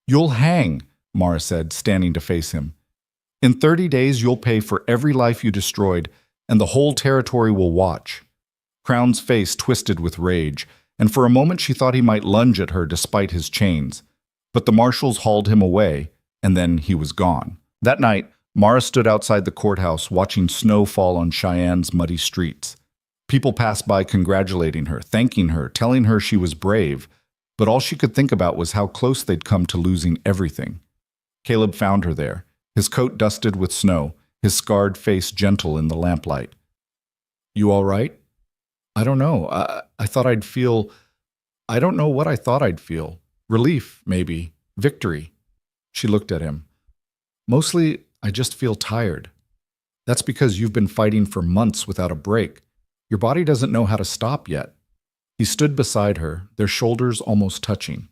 You'll hang," Mara said, standing to face him. "In 30 days, you'll pay for every life you destroyed, and the whole territory will watch." Crown's face twisted with rage, and for a moment she thought he might lunge at her despite his chains. But the marshals hauled him away, and then he was gone. That night, Mara stood outside the courthouse watching snow fall on Cheyenne's muddy streets. People passed by congratulating her, thanking her, telling her she was brave, but all she could think about was how close they'd come to losing everything. Caleb found her there, his coat dusted with snow, his scarred face gentle in the lamplight. "You all right?" "I don't know. I thought I'd feel... I don't know what I thought I'd feel. Relief, maybe. Victory." She looked at him. "Mostly, I just feel tired." "That's because you've been fighting for months without a break. Your body doesn't know how to stop yet." He stood beside her, their shoulders almost touching.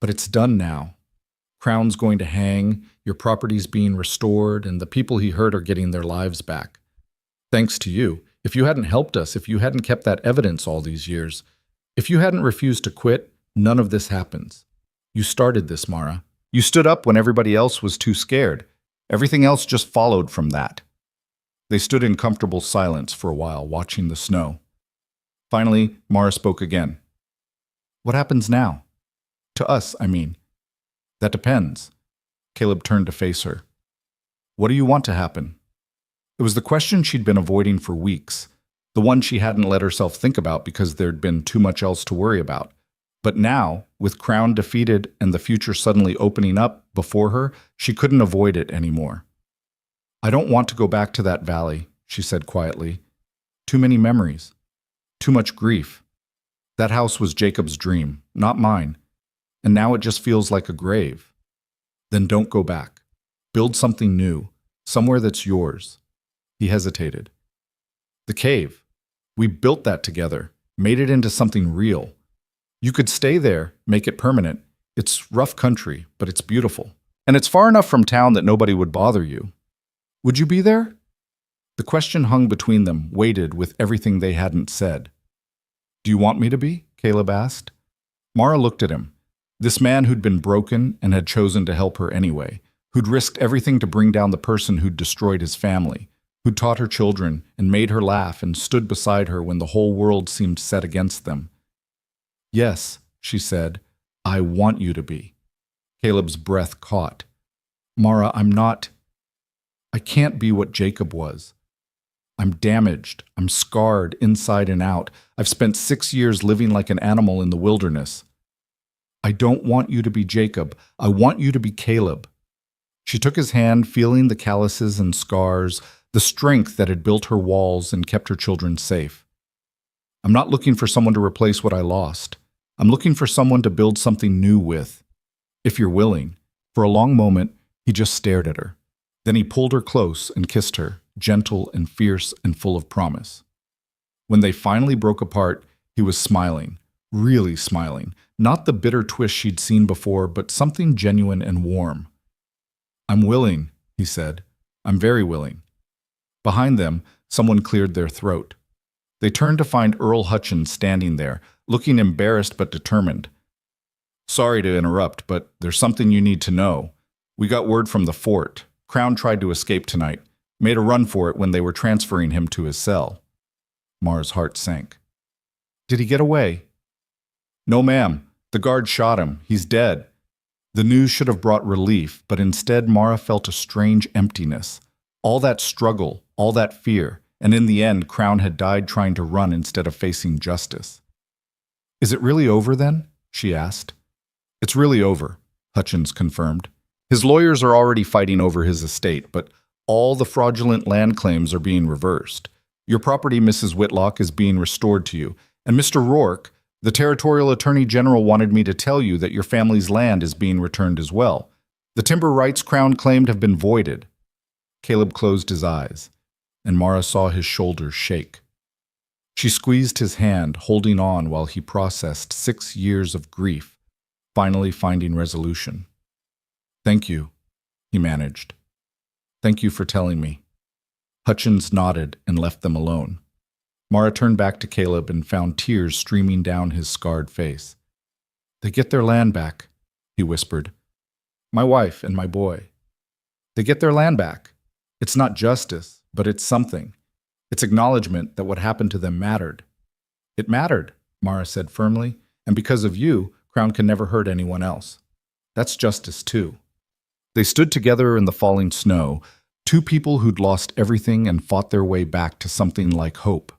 "But it's done now. Crown's going to hang, your property's being restored, and the people he hurt are getting their lives back. Thanks to you. If you hadn't helped us, if you hadn't kept that evidence all these years, if you hadn't refused to quit, none of this happens. You started this, Mara. You stood up when everybody else was too scared. Everything else just followed from that." They stood in comfortable silence for a while, watching the snow. Finally, Mara spoke again. "What happens now? To us, I mean." "That depends." Caleb turned to face her. "What do you want to happen?" It was the question she'd been avoiding for weeks, the one she hadn't let herself think about because there'd been too much else to worry about. But now, with Crown defeated and the future suddenly opening up before her, she couldn't avoid it anymore. "I don't want to go back to that valley," she said quietly. "Too many memories. Too much grief. That house was Jacob's dream, not mine. And now it just feels like a grave." "Then don't go back. Build something new, somewhere that's yours." He hesitated. "The cave. We built that together, made it into something real. You could stay there, make it permanent. It's rough country, but it's beautiful. And it's far enough from town that nobody would bother you. Would you be there?" The question hung between them, weighted with everything they hadn't said. "Do you want me to be?" Caleb asked. Mara looked at him. This man who'd been broken and had chosen to help her anyway, who'd risked everything to bring down the person who'd destroyed his family, who'd taught her children and made her laugh and stood beside her when the whole world seemed set against them. "Yes," she said, "I want you to be." Caleb's breath caught. "Mara, I can't be what Jacob was. I'm damaged. I'm scarred inside and out. I've spent 6 years living like an animal in the wilderness. I don't want you to be Jacob. I want you to be Caleb." She took his hand, feeling the calluses and scars, the strength that had built her walls and kept her children safe. "I'm not looking for someone to replace what I lost. I'm looking for someone to build something new with. If you're willing." For a long moment, he just stared at her. Then he pulled her close and kissed her, gentle and fierce and full of promise. When they finally broke apart, he was smiling, really smiling, not the bitter twist she'd seen before, but something genuine and warm. "I'm willing," he said. "I'm very willing." Behind them, someone cleared their throat. They turned to find Earl Hutchins standing there, looking embarrassed but determined. "Sorry to interrupt, but there's something you need to know. We got word from the fort. Crown tried to escape tonight, made a run for it when they were transferring him to his cell." Mara's heart sank. "Did he get away?" "No, ma'am. The guard shot him. He's dead." The news should have brought relief, but instead Mara felt a strange emptiness. All that struggle, all that fear, and in the end, Crown had died trying to run instead of facing justice. "Is it really over then?" she asked. "It's really over," Hutchins confirmed. "His lawyers are already fighting over his estate, but All the fraudulent land claims are being reversed. Your property, Mrs. Whitlock, is being restored to you. And Mr. Rourke, the Territorial Attorney General wanted me to tell you that your family's land is being returned as well. The timber rights Crown claimed have been voided." Caleb closed his eyes, and Mara saw his shoulders shake. She squeezed his hand, holding on while he processed 6 years of grief, finally finding resolution. "Thank you," he managed. "Thank you for telling me." Hutchins nodded and left them alone. Mara turned back to Caleb and found tears streaming down his scarred face. "They get their land back," he whispered. "My wife and my boy. They get their land back. It's not justice, but it's something. It's acknowledgement that what happened to them mattered." "It mattered," Mara said firmly, "and because of you, Crown can never hurt anyone else. That's justice too." They stood together in the falling snow, two people who'd lost everything and fought their way back to something like hope.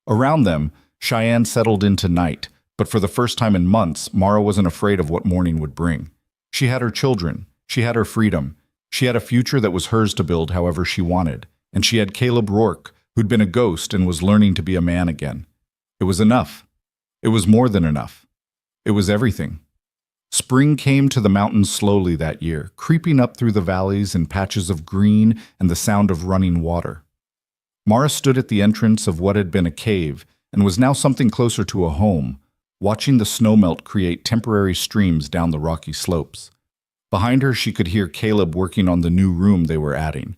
Around them, Cheyenne settled into night, but for the first time in months, Mara wasn't afraid of what morning would bring. She had her children, she had her freedom, she had a future that was hers to build however she wanted, and she had Caleb Rourke, who'd been a ghost and was learning to be a man again. It was enough. It was more than enough. It was everything. Spring came to the mountains slowly that year, creeping up through the valleys in patches of green and the sound of running water. Mara stood at the entrance of what had been a cave and was now something closer to a home, watching the snowmelt create temporary streams down the rocky slopes. Behind her, she could hear Caleb working on the new room they were adding,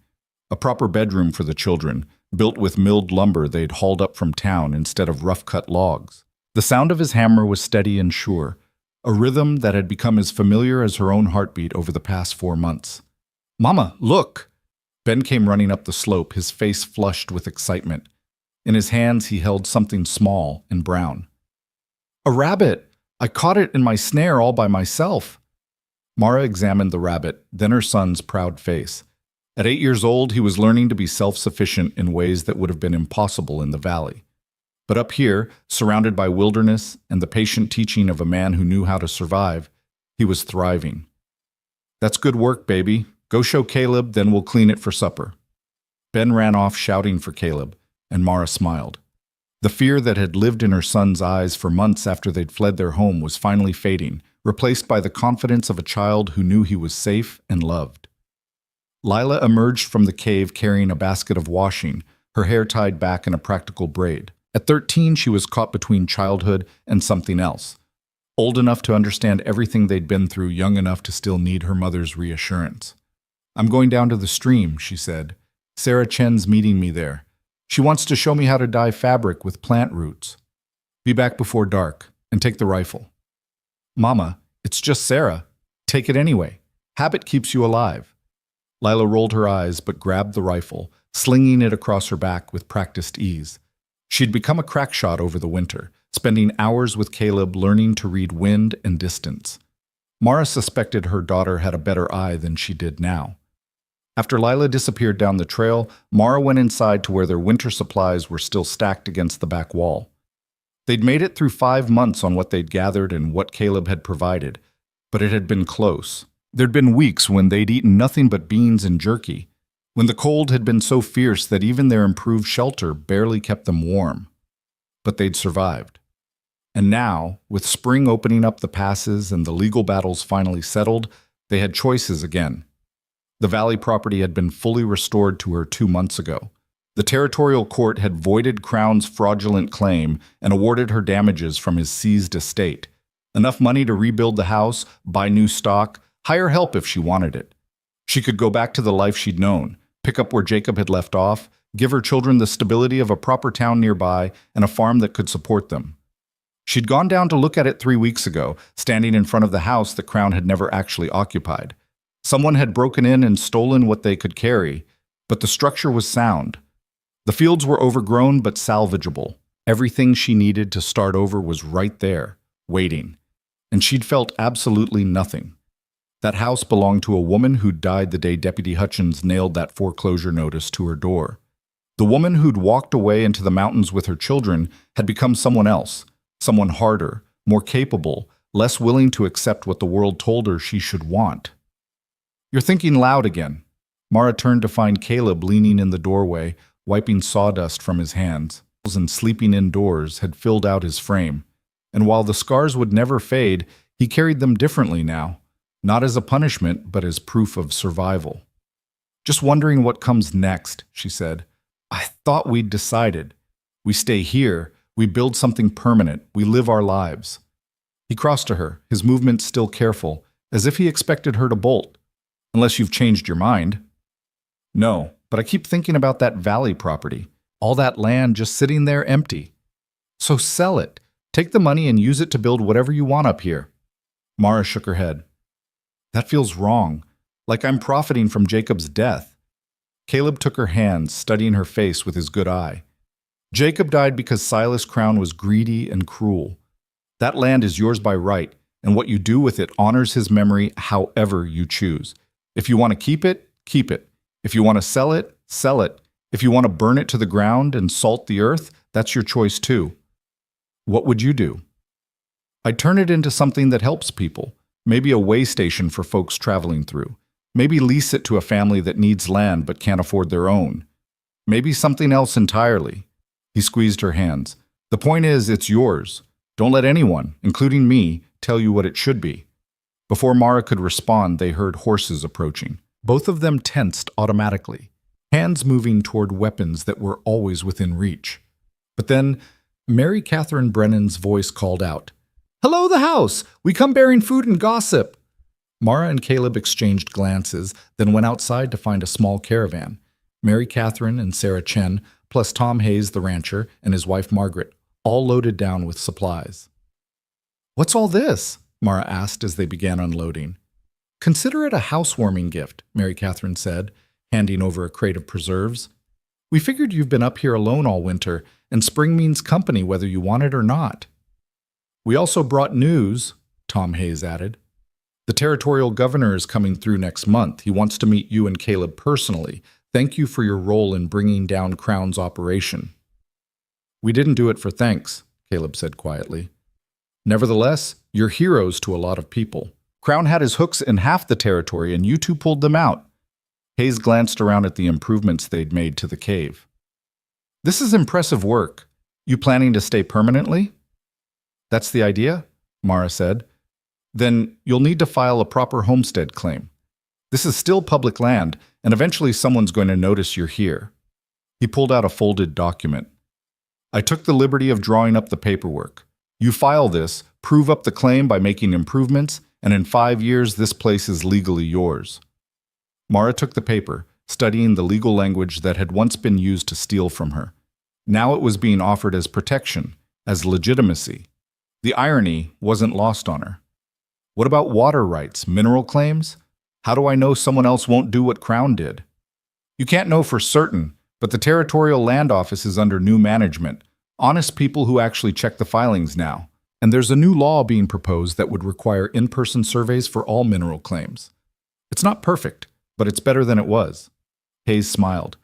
a proper bedroom for the children, built with milled lumber they'd hauled up from town instead of rough-cut logs. The sound of his hammer was steady and sure, a rhythm that had become as familiar as her own heartbeat over the past 4 months. "Mama, look!" Ben came running up the slope, his face flushed with excitement. In his hands, he held something small and brown. "A rabbit! I caught it in my snare all by myself." Mara examined the rabbit, then her son's proud face. At 8 years old, he was learning to be self-sufficient in ways that would have been impossible in the valley. But up here, surrounded by wilderness and the patient teaching of a man who knew how to survive, he was thriving. "That's good work, baby. Go show Caleb, then we'll clean it for supper." Ben ran off shouting for Caleb, and Mara smiled. The fear that had lived in her son's eyes for months after they'd fled their home was finally fading, replaced by the confidence of a child who knew he was safe and loved. Lila emerged from the cave carrying a basket of washing, her hair tied back in a practical braid. At 13, she was caught between childhood and something else. Old enough to understand everything they'd been through, young enough to still need her mother's reassurance. "I'm going down to the stream," she said. "Sarah Chen's meeting me there. She wants to show me how to dye fabric with plant roots. Be back before dark, and take the rifle." "Mama, it's just Sarah. Take it anyway. Habit keeps you alive." Lila rolled her eyes but grabbed the rifle, slinging it across her back with practiced ease. She'd become a crack shot over the winter, spending hours with Caleb learning to read wind and distance. Mara suspected her daughter had a better eye than she did now. After Lila disappeared down the trail, Mara went inside to where their winter supplies were still stacked against the back wall. They'd made it through 5 months on what they'd gathered and what Caleb had provided, but it had been close. There'd been weeks when they'd eaten nothing but beans and jerky, when the cold had been so fierce that even their improved shelter barely kept them warm. But they'd survived. And now, with spring opening up the passes and the legal battles finally settled, they had choices again. The valley property had been fully restored to her 2 months ago. The territorial court had voided Crown's fraudulent claim and awarded her damages from his seized estate. Enough money to rebuild the house, buy new stock, hire help if she wanted it. She could go back to the life she'd known, pick up where Jacob had left off, give her children the stability of a proper town nearby and a farm that could support them. She'd gone down to look at it 3 weeks ago, standing in front of the house that Crown had never actually occupied. Someone had broken in and stolen what they could carry, but the structure was sound. The fields were overgrown but salvageable. Everything she needed to start over was right there, waiting. And she'd felt absolutely nothing. That house belonged to a woman who'd died the day Deputy Hutchins nailed that foreclosure notice to her door. The woman who'd walked away into the mountains with her children had become someone else, someone harder, more capable, less willing to accept what the world told her she should want. "You're thinking loud again." Mara turned to find Caleb leaning in the doorway, wiping sawdust from his hands, and sleeping indoors had filled out his frame. And while the scars would never fade, he carried them differently now, not as a punishment, but as proof of survival. "Just wondering what comes next," she said. "I thought we'd decided. We stay here, we build something permanent, we live our lives." He crossed to her, his movements still careful, as if he expected her to bolt. "Unless you've changed your mind." "No, but I keep thinking about that valley property. All that land just sitting there empty. So sell it. Take the money and use it to build whatever you want up here." Mara shook her head. "That feels wrong, like I'm profiting from Jacob's death." Caleb took her hand, studying her face with his good eye. "Jacob died because Silas Crown was greedy and cruel. That land is yours by right, and what you do with it honors his memory however you choose. If you want to keep it, keep it. If you want to sell it, sell it. If you want to burn it to the ground and salt the earth, that's your choice too. What would you do?" "I'd turn it into something that helps people. Maybe a way station for folks traveling through. Maybe lease it to a family that needs land but can't afford their own. Maybe something else entirely." He squeezed her hands. "The point is, it's yours. Don't let anyone, including me, tell you what it should be." Before Mara could respond, they heard horses approaching. Both of them tensed automatically, hands moving toward weapons that were always within reach. But then, Mary Catherine Brennan's voice called out, "Hello, the house! We come bearing food and gossip." Mara and Caleb exchanged glances, then went outside to find a small caravan. Mary Catherine and Sarah Chen, plus Tom Hayes, the rancher, and his wife Margaret, all loaded down with supplies. "What's all this?" Mara asked as they began unloading. "Consider it a housewarming gift," Mary Catherine said, handing over a crate of preserves. "We figured you've been up here alone all winter, and spring means company whether you want it or not." "We also brought news," Tom Hayes added. "The territorial governor is coming through next month. He wants to meet you and Caleb personally. Thank you for your role in bringing down Crown's operation." "We didn't do it for thanks," Caleb said quietly. "Nevertheless, you're heroes to a lot of people. Crown had his hooks in half the territory, and you two pulled them out." Hayes glanced around at the improvements they'd made to the cave. "This is impressive work. You planning to stay permanently?" "That's the idea," Mara said. "Then you'll need to file a proper homestead claim. This is still public land, and eventually someone's going to notice you're here." He pulled out a folded document. "I took the liberty of drawing up the paperwork. You file this, prove up the claim by making improvements, and in 5 years this place is legally yours." Mara took the paper, studying the legal language that had once been used to steal from her. Now it was being offered as protection, as legitimacy. The irony wasn't lost on her. "What about water rights, mineral claims? How do I know someone else won't do what Crown did?" "You can't know for certain, but the Territorial Land Office is under new management, honest people who actually check the filings now. And there's a new law being proposed that would require in-person surveys for all mineral claims. It's not perfect, but it's better than it was." Hayes smiled.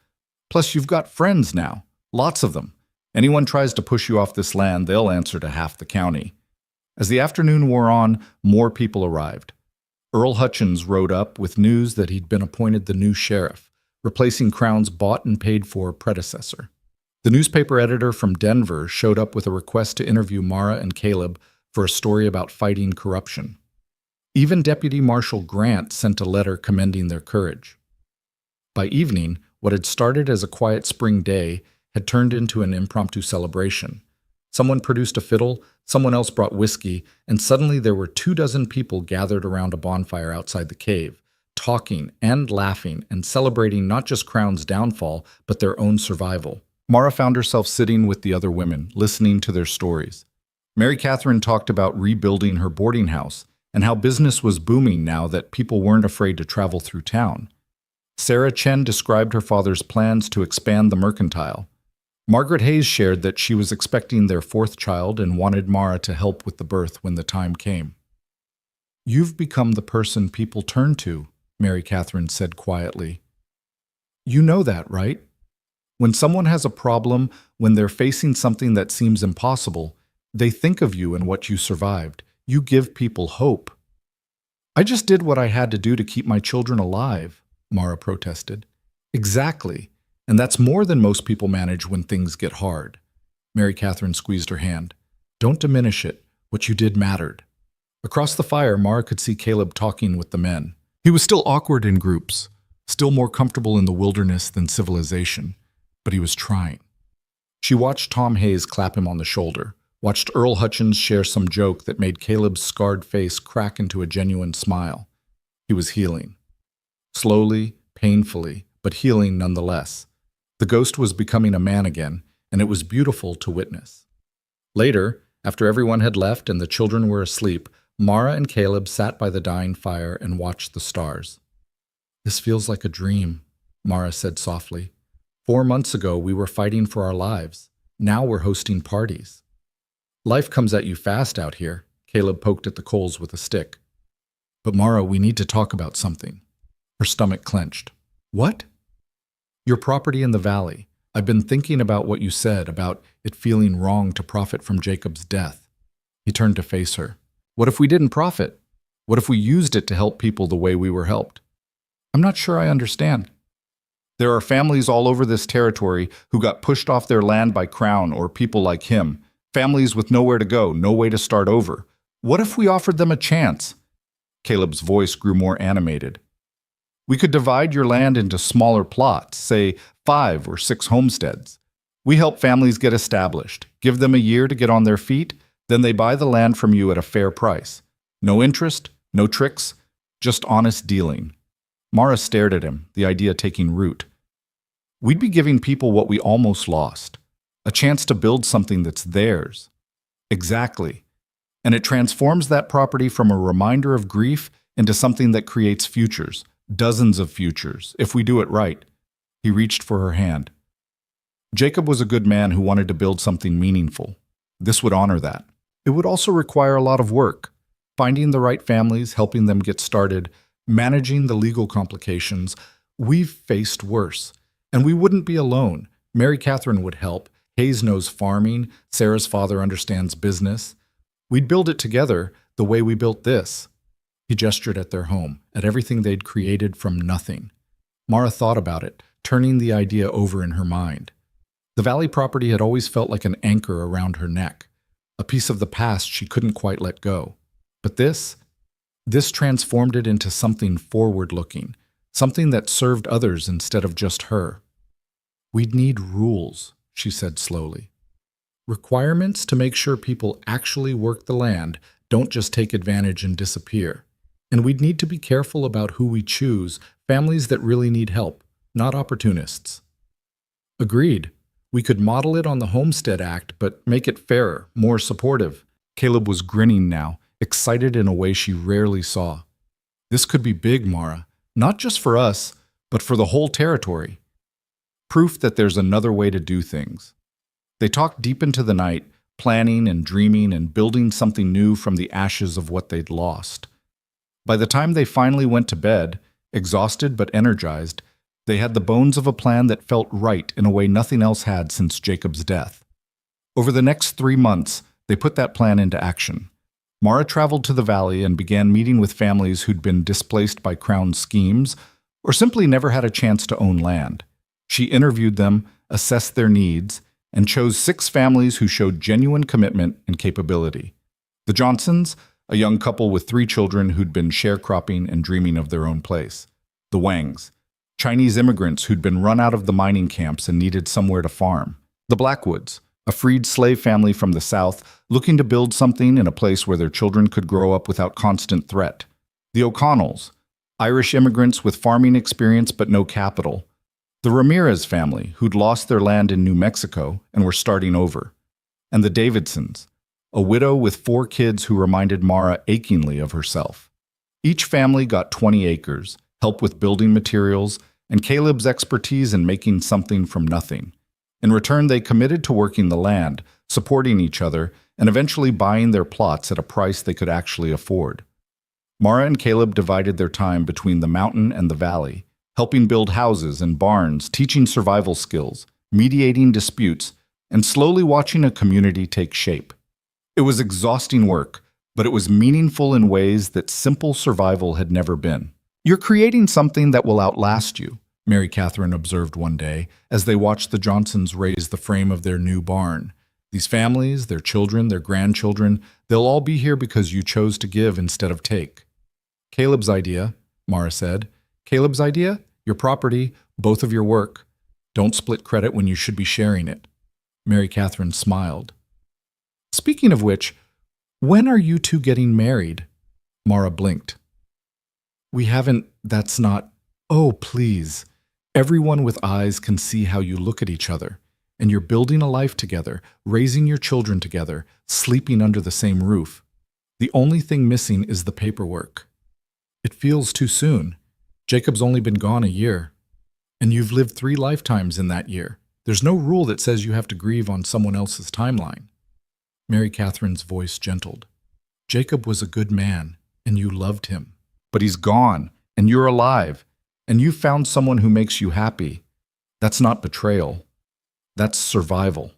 "Plus you've got friends now, lots of them. Anyone tries to push you off this land, they'll answer to half the county." As the afternoon wore on, more people arrived. Earl Hutchins rode up with news that he'd been appointed the new sheriff, replacing Crown's bought and paid-for predecessor. The newspaper editor from Denver showed up with a request to interview Mara and Caleb for a story about fighting corruption. Even Deputy Marshal Grant sent a letter commending their courage. By evening, what had started as a quiet spring day had turned into an impromptu celebration. Someone produced a fiddle, someone else brought whiskey, and suddenly there were 24 people gathered around a bonfire outside the cave, talking and laughing and celebrating not just Crown's downfall, but their own survival. Mara found herself sitting with the other women, listening to their stories. Mary Catherine talked about rebuilding her boarding house and how business was booming now that people weren't afraid to travel through town. Sarah Chen described her father's plans to expand the mercantile. Margaret Hayes shared that she was expecting their 4th child and wanted Mara to help with the birth when the time came. "You've become the person people turn to," Mary Catherine said quietly. "You know that, right? When someone has a problem, when they're facing something that seems impossible, they think of you and what you survived. You give people hope." "I just did what I had to do to keep my children alive," Mara protested. Exactly. And that's more than most people manage when things get hard. Mary Catherine squeezed her hand. Don't diminish it. What you did mattered. Across the fire, Mara could see Caleb talking with the men. He was still awkward in groups, still more comfortable in the wilderness than civilization, but he was trying. She watched Tom Hayes clap him on the shoulder, watched Earl Hutchins share some joke that made Caleb's scarred face crack into a genuine smile. He was healing. Slowly, painfully, but healing nonetheless. The ghost was becoming a man again, and it was beautiful to witness. Later, after everyone had left and the children were asleep, Mara and Caleb sat by the dying fire and watched the stars. This feels like a dream, Mara said softly. 4 months ago, we were fighting for our lives. Now we're hosting parties. Life comes at you fast out here, Caleb poked at the coals with a stick. But Mara, we need to talk about something. Her stomach clenched. What? Your property in the valley. I've been thinking about what you said, about it feeling wrong to profit from Jacob's death. He turned to face her. What if we didn't profit? What if we used it to help people the way we were helped? I'm not sure I understand. There are families all over this territory who got pushed off their land by Crown or people like him. Families with nowhere to go, no way to start over. What if we offered them a chance? Caleb's voice grew more animated. We could divide your land into smaller plots, say 5 or 6 homesteads. We help families get established, give them a year to get on their feet, then they buy the land from you at a fair price. No interest, no tricks, just honest dealing. Mara stared at him, the idea taking root. We'd be giving people what we almost lost, a chance to build something that's theirs. Exactly. And it transforms that property from a reminder of grief into something that creates futures, dozens of futures, if we do it right. He reached for her hand. Jacob was a good man who wanted to build something meaningful. This would honor that. It would also require a lot of work, finding the right families, helping them get started, managing the legal complications. We've faced worse. And we wouldn't be alone. Mary Catherine would help. Hayes knows farming. Sarah's father understands business. We'd build it together the way we built this. He gestured at their home, at everything they'd created from nothing. Mara thought about it, turning the idea over in her mind. The valley property had always felt like an anchor around her neck, a piece of the past she couldn't quite let go. But this transformed it into something forward-looking, something that served others instead of just her. We'd need rules, she said slowly. Requirements to make sure people actually work the land, don't just take advantage and disappear. And we'd need to be careful about who we choose, families that really need help, not opportunists. Agreed. We could model it on the Homestead Act, but make it fairer, more supportive. Caleb was grinning now, excited in a way she rarely saw. This could be big, Mara, not just for us, but for the whole territory. Proof that there's another way to do things. They talked deep into the night, planning and dreaming and building something new from the ashes of what they'd lost. By the time they finally went to bed, exhausted but energized, they had the bones of a plan that felt right in a way nothing else had since Jacob's death. Over the next 3 months, they put that plan into action. Mara traveled to the valley and began meeting with families who'd been displaced by Crown schemes or simply never had a chance to own land. She interviewed them, assessed their needs, and chose 6 families who showed genuine commitment and capability. The Johnsons, a young couple with 3 children who'd been sharecropping and dreaming of their own place. The Wangs, Chinese immigrants who'd been run out of the mining camps and needed somewhere to farm. The Blackwoods, a freed slave family from the South looking to build something in a place where their children could grow up without constant threat. The O'Connells, Irish immigrants with farming experience but no capital. The Ramirez family, who'd lost their land in New Mexico and were starting over. And the Davidsons, a widow with 4 kids who reminded Mara achingly of herself. Each family got 20 acres, help with building materials, and Caleb's expertise in making something from nothing. In return, they committed to working the land, supporting each other, and eventually buying their plots at a price they could actually afford. Mara and Caleb divided their time between the mountain and the valley, helping build houses and barns, teaching survival skills, mediating disputes, and slowly watching a community take shape. It was exhausting work, but it was meaningful in ways that simple survival had never been. You're creating something that will outlast you, Mary Catherine observed one day as they watched the Johnsons raise the frame of their new barn. These families, their children, their grandchildren, they'll all be here because you chose to give instead of take. Caleb's idea, Mara said. Caleb's idea? Your property, both of your work. Don't split credit when you should be sharing it. Mary Catherine smiled. Speaking of which, when are you two getting married? Mara blinked. We haven't, that's not, oh, please. Everyone with eyes can see how you look at each other, and you're building a life together, raising your children together, sleeping under the same roof. The only thing missing is the paperwork. It feels too soon. Jacob's only been gone a year, and you've lived 3 lifetimes in that year. There's no rule that says you have to grieve on someone else's timeline. Mary Catherine's voice gentled. Jacob was a good man, and you loved him. But he's gone, and you're alive, and you've found someone who makes you happy. That's not betrayal. That's survival.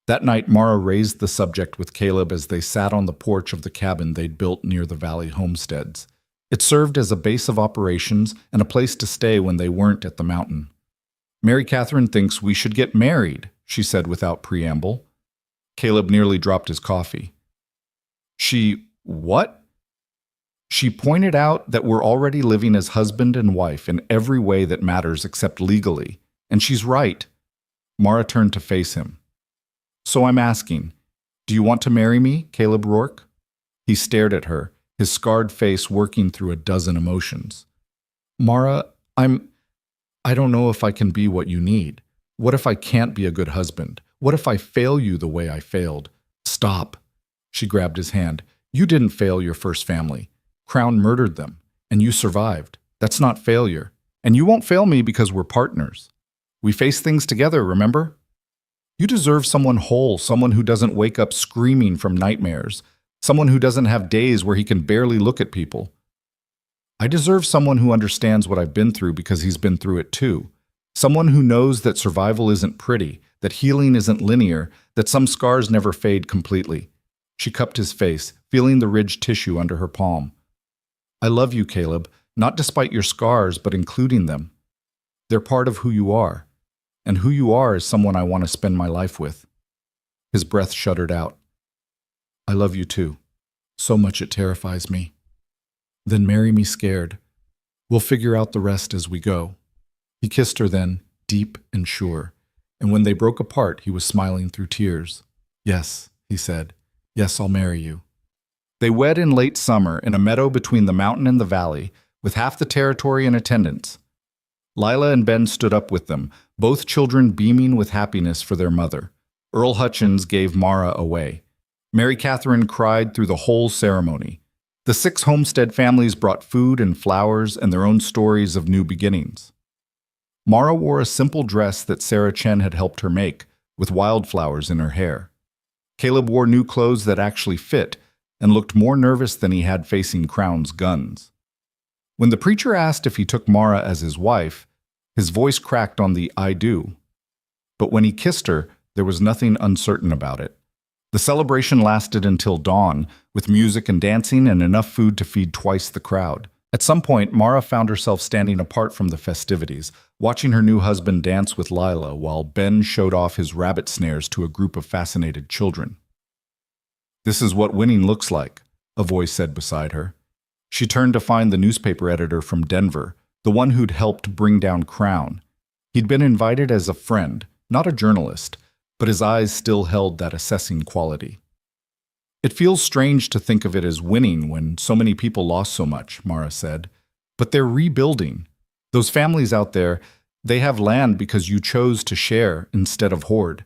That night, Mara raised the subject with Caleb as they sat on the porch of the cabin they'd built near the valley homesteads. It served as a base of operations and a place to stay when they weren't at the mountain. Mary Catherine thinks we should get married, she said without preamble. Caleb nearly dropped his coffee. What? She pointed out that we're already living as husband and wife in every way that matters except legally, and she's right. Mara turned to face him. So I'm asking, do you want to marry me, Caleb Rourke? He stared at her, his scarred face working through a dozen emotions. Mara, I don't know if I can be what you need. What if I can't be a good husband? What if I fail you the way I failed? Stop. She grabbed his hand. You didn't fail your first family. Crown murdered them, and you survived. That's not failure. And you won't fail me because we're partners. We face things together, remember? You deserve someone whole, someone who doesn't wake up screaming from nightmares, someone who doesn't have days where he can barely look at people. I deserve someone who understands what I've been through because he's been through it too. Someone who knows that survival isn't pretty, that healing isn't linear, that some scars never fade completely. She cupped his face, feeling the ridged tissue under her palm. I love you, Caleb, not despite your scars, but including them. They're part of who you are, and who you are is someone I want to spend my life with. His breath shuddered out. I love you too. So much it terrifies me. Then marry me scared. We'll figure out the rest as we go. He kissed her then, deep and sure, and when they broke apart, he was smiling through tears. Yes, he said. Yes, I'll marry you. They wed in late summer in a meadow between the mountain and the valley, with half the territory in attendance. Lila and Ben stood up with them, both children beaming with happiness for their mother. Earl Hutchins gave Mara away. Mary Catherine cried through the whole ceremony. The 6 homestead families brought food and flowers and their own stories of new beginnings. Mara wore a simple dress that Sarah Chen had helped her make, with wildflowers in her hair. Caleb wore new clothes that actually fit and looked more nervous than he had facing Crown's guns. When the preacher asked if he took Mara as his wife, his voice cracked on the I do. But when he kissed her, there was nothing uncertain about it. The celebration lasted until dawn, with music and dancing and enough food to feed twice the crowd. At some point, Mara found herself standing apart from the festivities, watching her new husband dance with Lila while Ben showed off his rabbit snares to a group of fascinated children. This is what winning looks like, a voice said beside her. She turned to find the newspaper editor from Denver, the one who'd helped bring down Crown. He'd been invited as a friend, not a journalist, but his eyes still held that assessing quality. It feels strange to think of it as winning when so many people lost so much, Mara said. But they're rebuilding. Those families out there, they have land because you chose to share instead of hoard.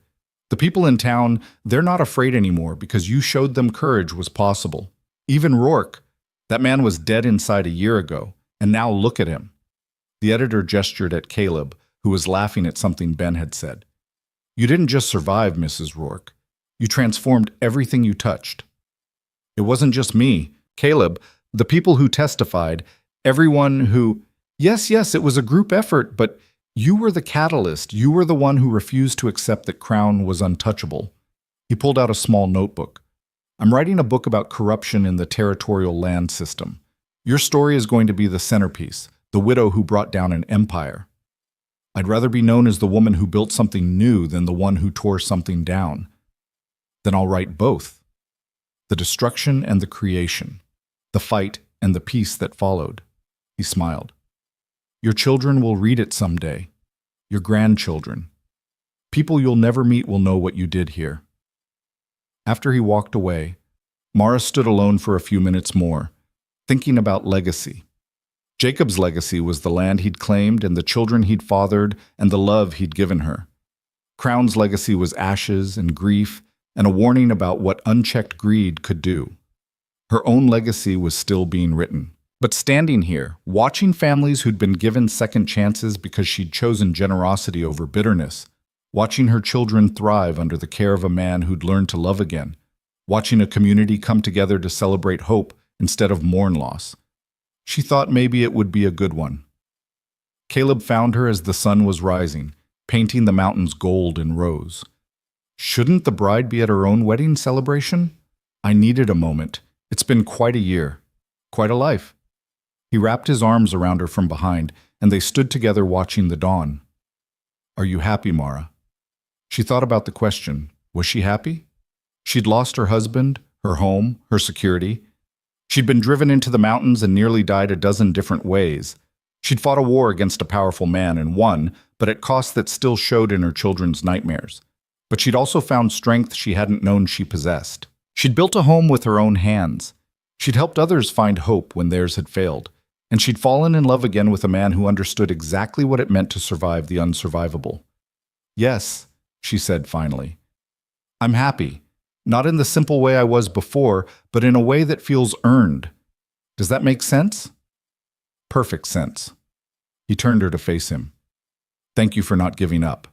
The people in town, they're not afraid anymore because you showed them courage was possible. Even Rourke, that man was dead inside a year ago, and now look at him. The editor gestured at Caleb, who was laughing at something Ben had said. You didn't just survive, Mrs. Rourke. You transformed everything you touched. It wasn't just me, Caleb, the people who testified, everyone who... Yes, it was a group effort, but you were the catalyst. You were the one who refused to accept that Crown was untouchable. He pulled out a small notebook. I'm writing a book about corruption in the territorial land system. Your story is going to be the centerpiece, the widow who brought down an empire. I'd rather be known as the woman who built something new than the one who tore something down. Then I'll write both. The destruction and the creation. The fight and the peace that followed. He smiled. Your children will read it someday. Your grandchildren. People you'll never meet will know what you did here. After he walked away, Mara stood alone for a few minutes more, thinking about legacy. Jacob's legacy was the land he'd claimed and the children he'd fathered and the love he'd given her. Crown's legacy was ashes and grief and a warning about what unchecked greed could do. Her own legacy was still being written. But standing here, watching families who'd been given second chances because she'd chosen generosity over bitterness, watching her children thrive under the care of a man who'd learned to love again, watching a community come together to celebrate hope instead of mourn loss, she thought maybe it would be a good one. Caleb found her as the sun was rising, painting the mountains gold and rose. Shouldn't the bride be at her own wedding celebration? I needed a moment. It's been quite a year, quite a life. He wrapped his arms around her from behind, and they stood together watching the dawn. Are you happy, Mara? She thought about the question. Was she happy? She'd lost her husband, her home, her security. She'd been driven into the mountains and nearly died a dozen different ways. She'd fought a war against a powerful man and won, but at costs that still showed in her children's nightmares. But she'd also found strength she hadn't known she possessed. She'd built a home with her own hands. She'd helped others find hope when theirs had failed. And she'd fallen in love again with a man who understood exactly what it meant to survive the unsurvivable. Yes, she said finally. I'm happy. Not in the simple way I was before, but in a way that feels earned. Does that make sense? Perfect sense. He turned her to face him. Thank you for not giving up.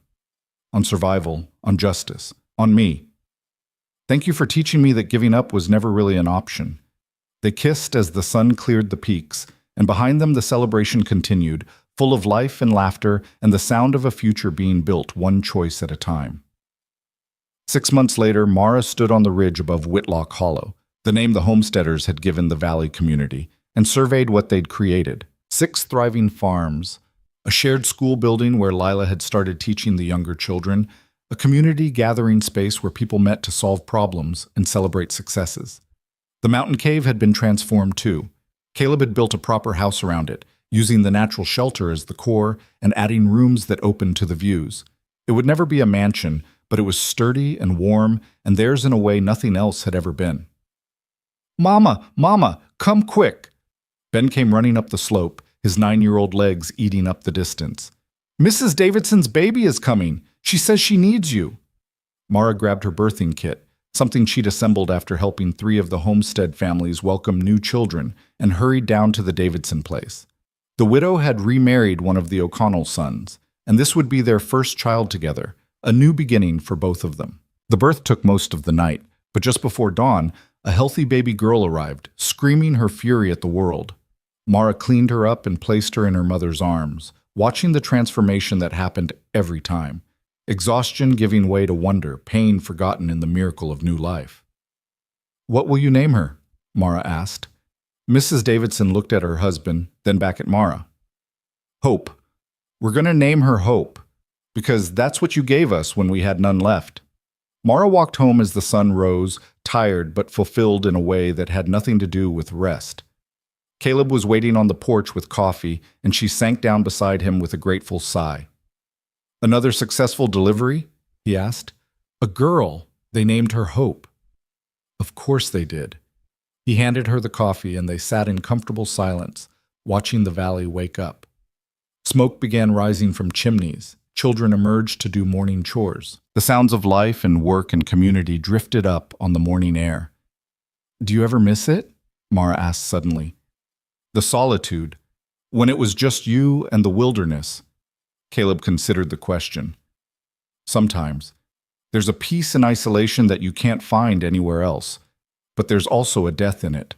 On survival, on justice, on me. Thank you for teaching me that giving up was never really an option. They kissed as the sun cleared the peaks, and behind them the celebration continued, full of life and laughter and the sound of a future being built one choice at a time. 6 months later, Mara stood on the ridge above Whitlock Hollow, the name the homesteaders had given the valley community, and surveyed what they'd created. 6 thriving farms, a shared school building where Lila had started teaching the younger children, a community gathering space where people met to solve problems and celebrate successes. The mountain cave had been transformed too. Caleb had built a proper house around it, using the natural shelter as the core and adding rooms that opened to the views. It would never be a mansion, but it was sturdy and warm, and theirs in a way nothing else had ever been. Mama, Mama, come quick! Ben came running up the slope, his 9-year-old legs eating up the distance. Mrs. Davidson's baby is coming. She says she needs you. Mara grabbed her birthing kit, something she'd assembled after helping 3 of the Homestead families welcome new children, and hurried down to the Davidson place. The widow had remarried one of the O'Connell sons, and this would be their first child together, a new beginning for both of them. The birth took most of the night, but just before dawn, a healthy baby girl arrived, screaming her fury at the world. Mara cleaned her up and placed her in her mother's arms, watching the transformation that happened every time. Exhaustion giving way to wonder, pain forgotten in the miracle of new life. What will you name her? Mara asked. Mrs. Davidson looked at her husband, then back at Mara. Hope. We're going to name her Hope, because that's what you gave us when we had none left. Mara walked home as the sun rose, tired but fulfilled in a way that had nothing to do with rest. Caleb was waiting on the porch with coffee, and she sank down beside him with a grateful sigh. Another successful delivery? He asked. A girl. They named her Hope. Of course they did. He handed her the coffee, and they sat in comfortable silence, watching the valley wake up. Smoke began rising from chimneys. Children emerged to do morning chores. The sounds of life and work and community drifted up on the morning air. Do you ever miss it? Mara asked suddenly. The solitude, when it was just you and the wilderness. Caleb considered the question. Sometimes. There's a peace in isolation that you can't find anywhere else, but there's also a death in it.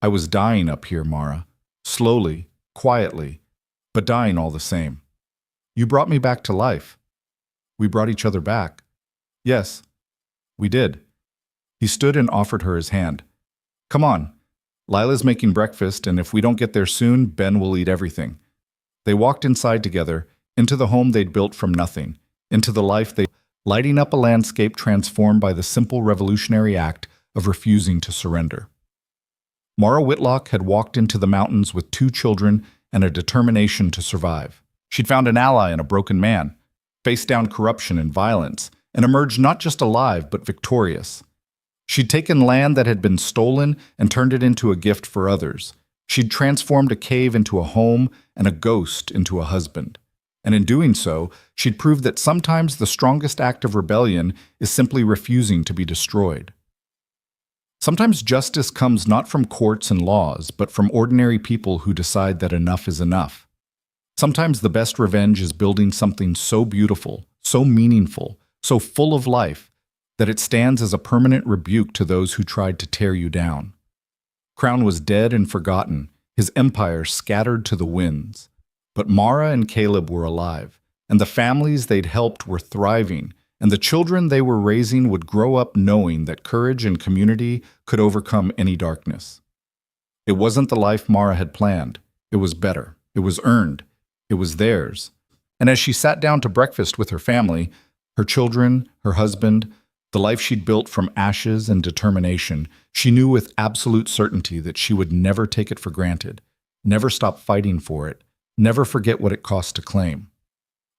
I was dying up here, Mara. Slowly, quietly, but dying all the same. You brought me back to life. We brought each other back. Yes, we did. He stood and offered her his hand. Come on, Lila's making breakfast, and if we don't get there soon, Ben will eat everything. They walked inside together, into the home they'd built from nothing, into the life they lighting up a landscape transformed by the simple revolutionary act of refusing to surrender. Mara Whitlock had walked into the mountains with 2 children and a determination to survive. She'd found an ally in a broken man, faced down corruption and violence, and emerged not just alive, but victorious. She'd taken land that had been stolen and turned it into a gift for others. She'd transformed a cave into a home and a ghost into a husband. And in doing so, she'd proved that sometimes the strongest act of rebellion is simply refusing to be destroyed. Sometimes justice comes not from courts and laws, but from ordinary people who decide that enough is enough. Sometimes the best revenge is building something so beautiful, so meaningful, so full of life, that it stands as a permanent rebuke to those who tried to tear you down. Crown was dead and forgotten, his empire scattered to the winds. But Mara and Caleb were alive, and the families they'd helped were thriving, and the children they were raising would grow up knowing that courage and community could overcome any darkness. It wasn't the life Mara had planned. It was better. It was earned. It was theirs. And as she sat down to breakfast with her family, her children, her husband, the life she'd built from ashes and determination, she knew with absolute certainty that she would never take it for granted, never stop fighting for it, never forget what it cost to claim.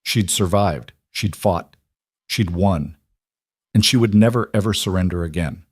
She'd survived, she'd fought, she'd won, and she would never ever surrender again.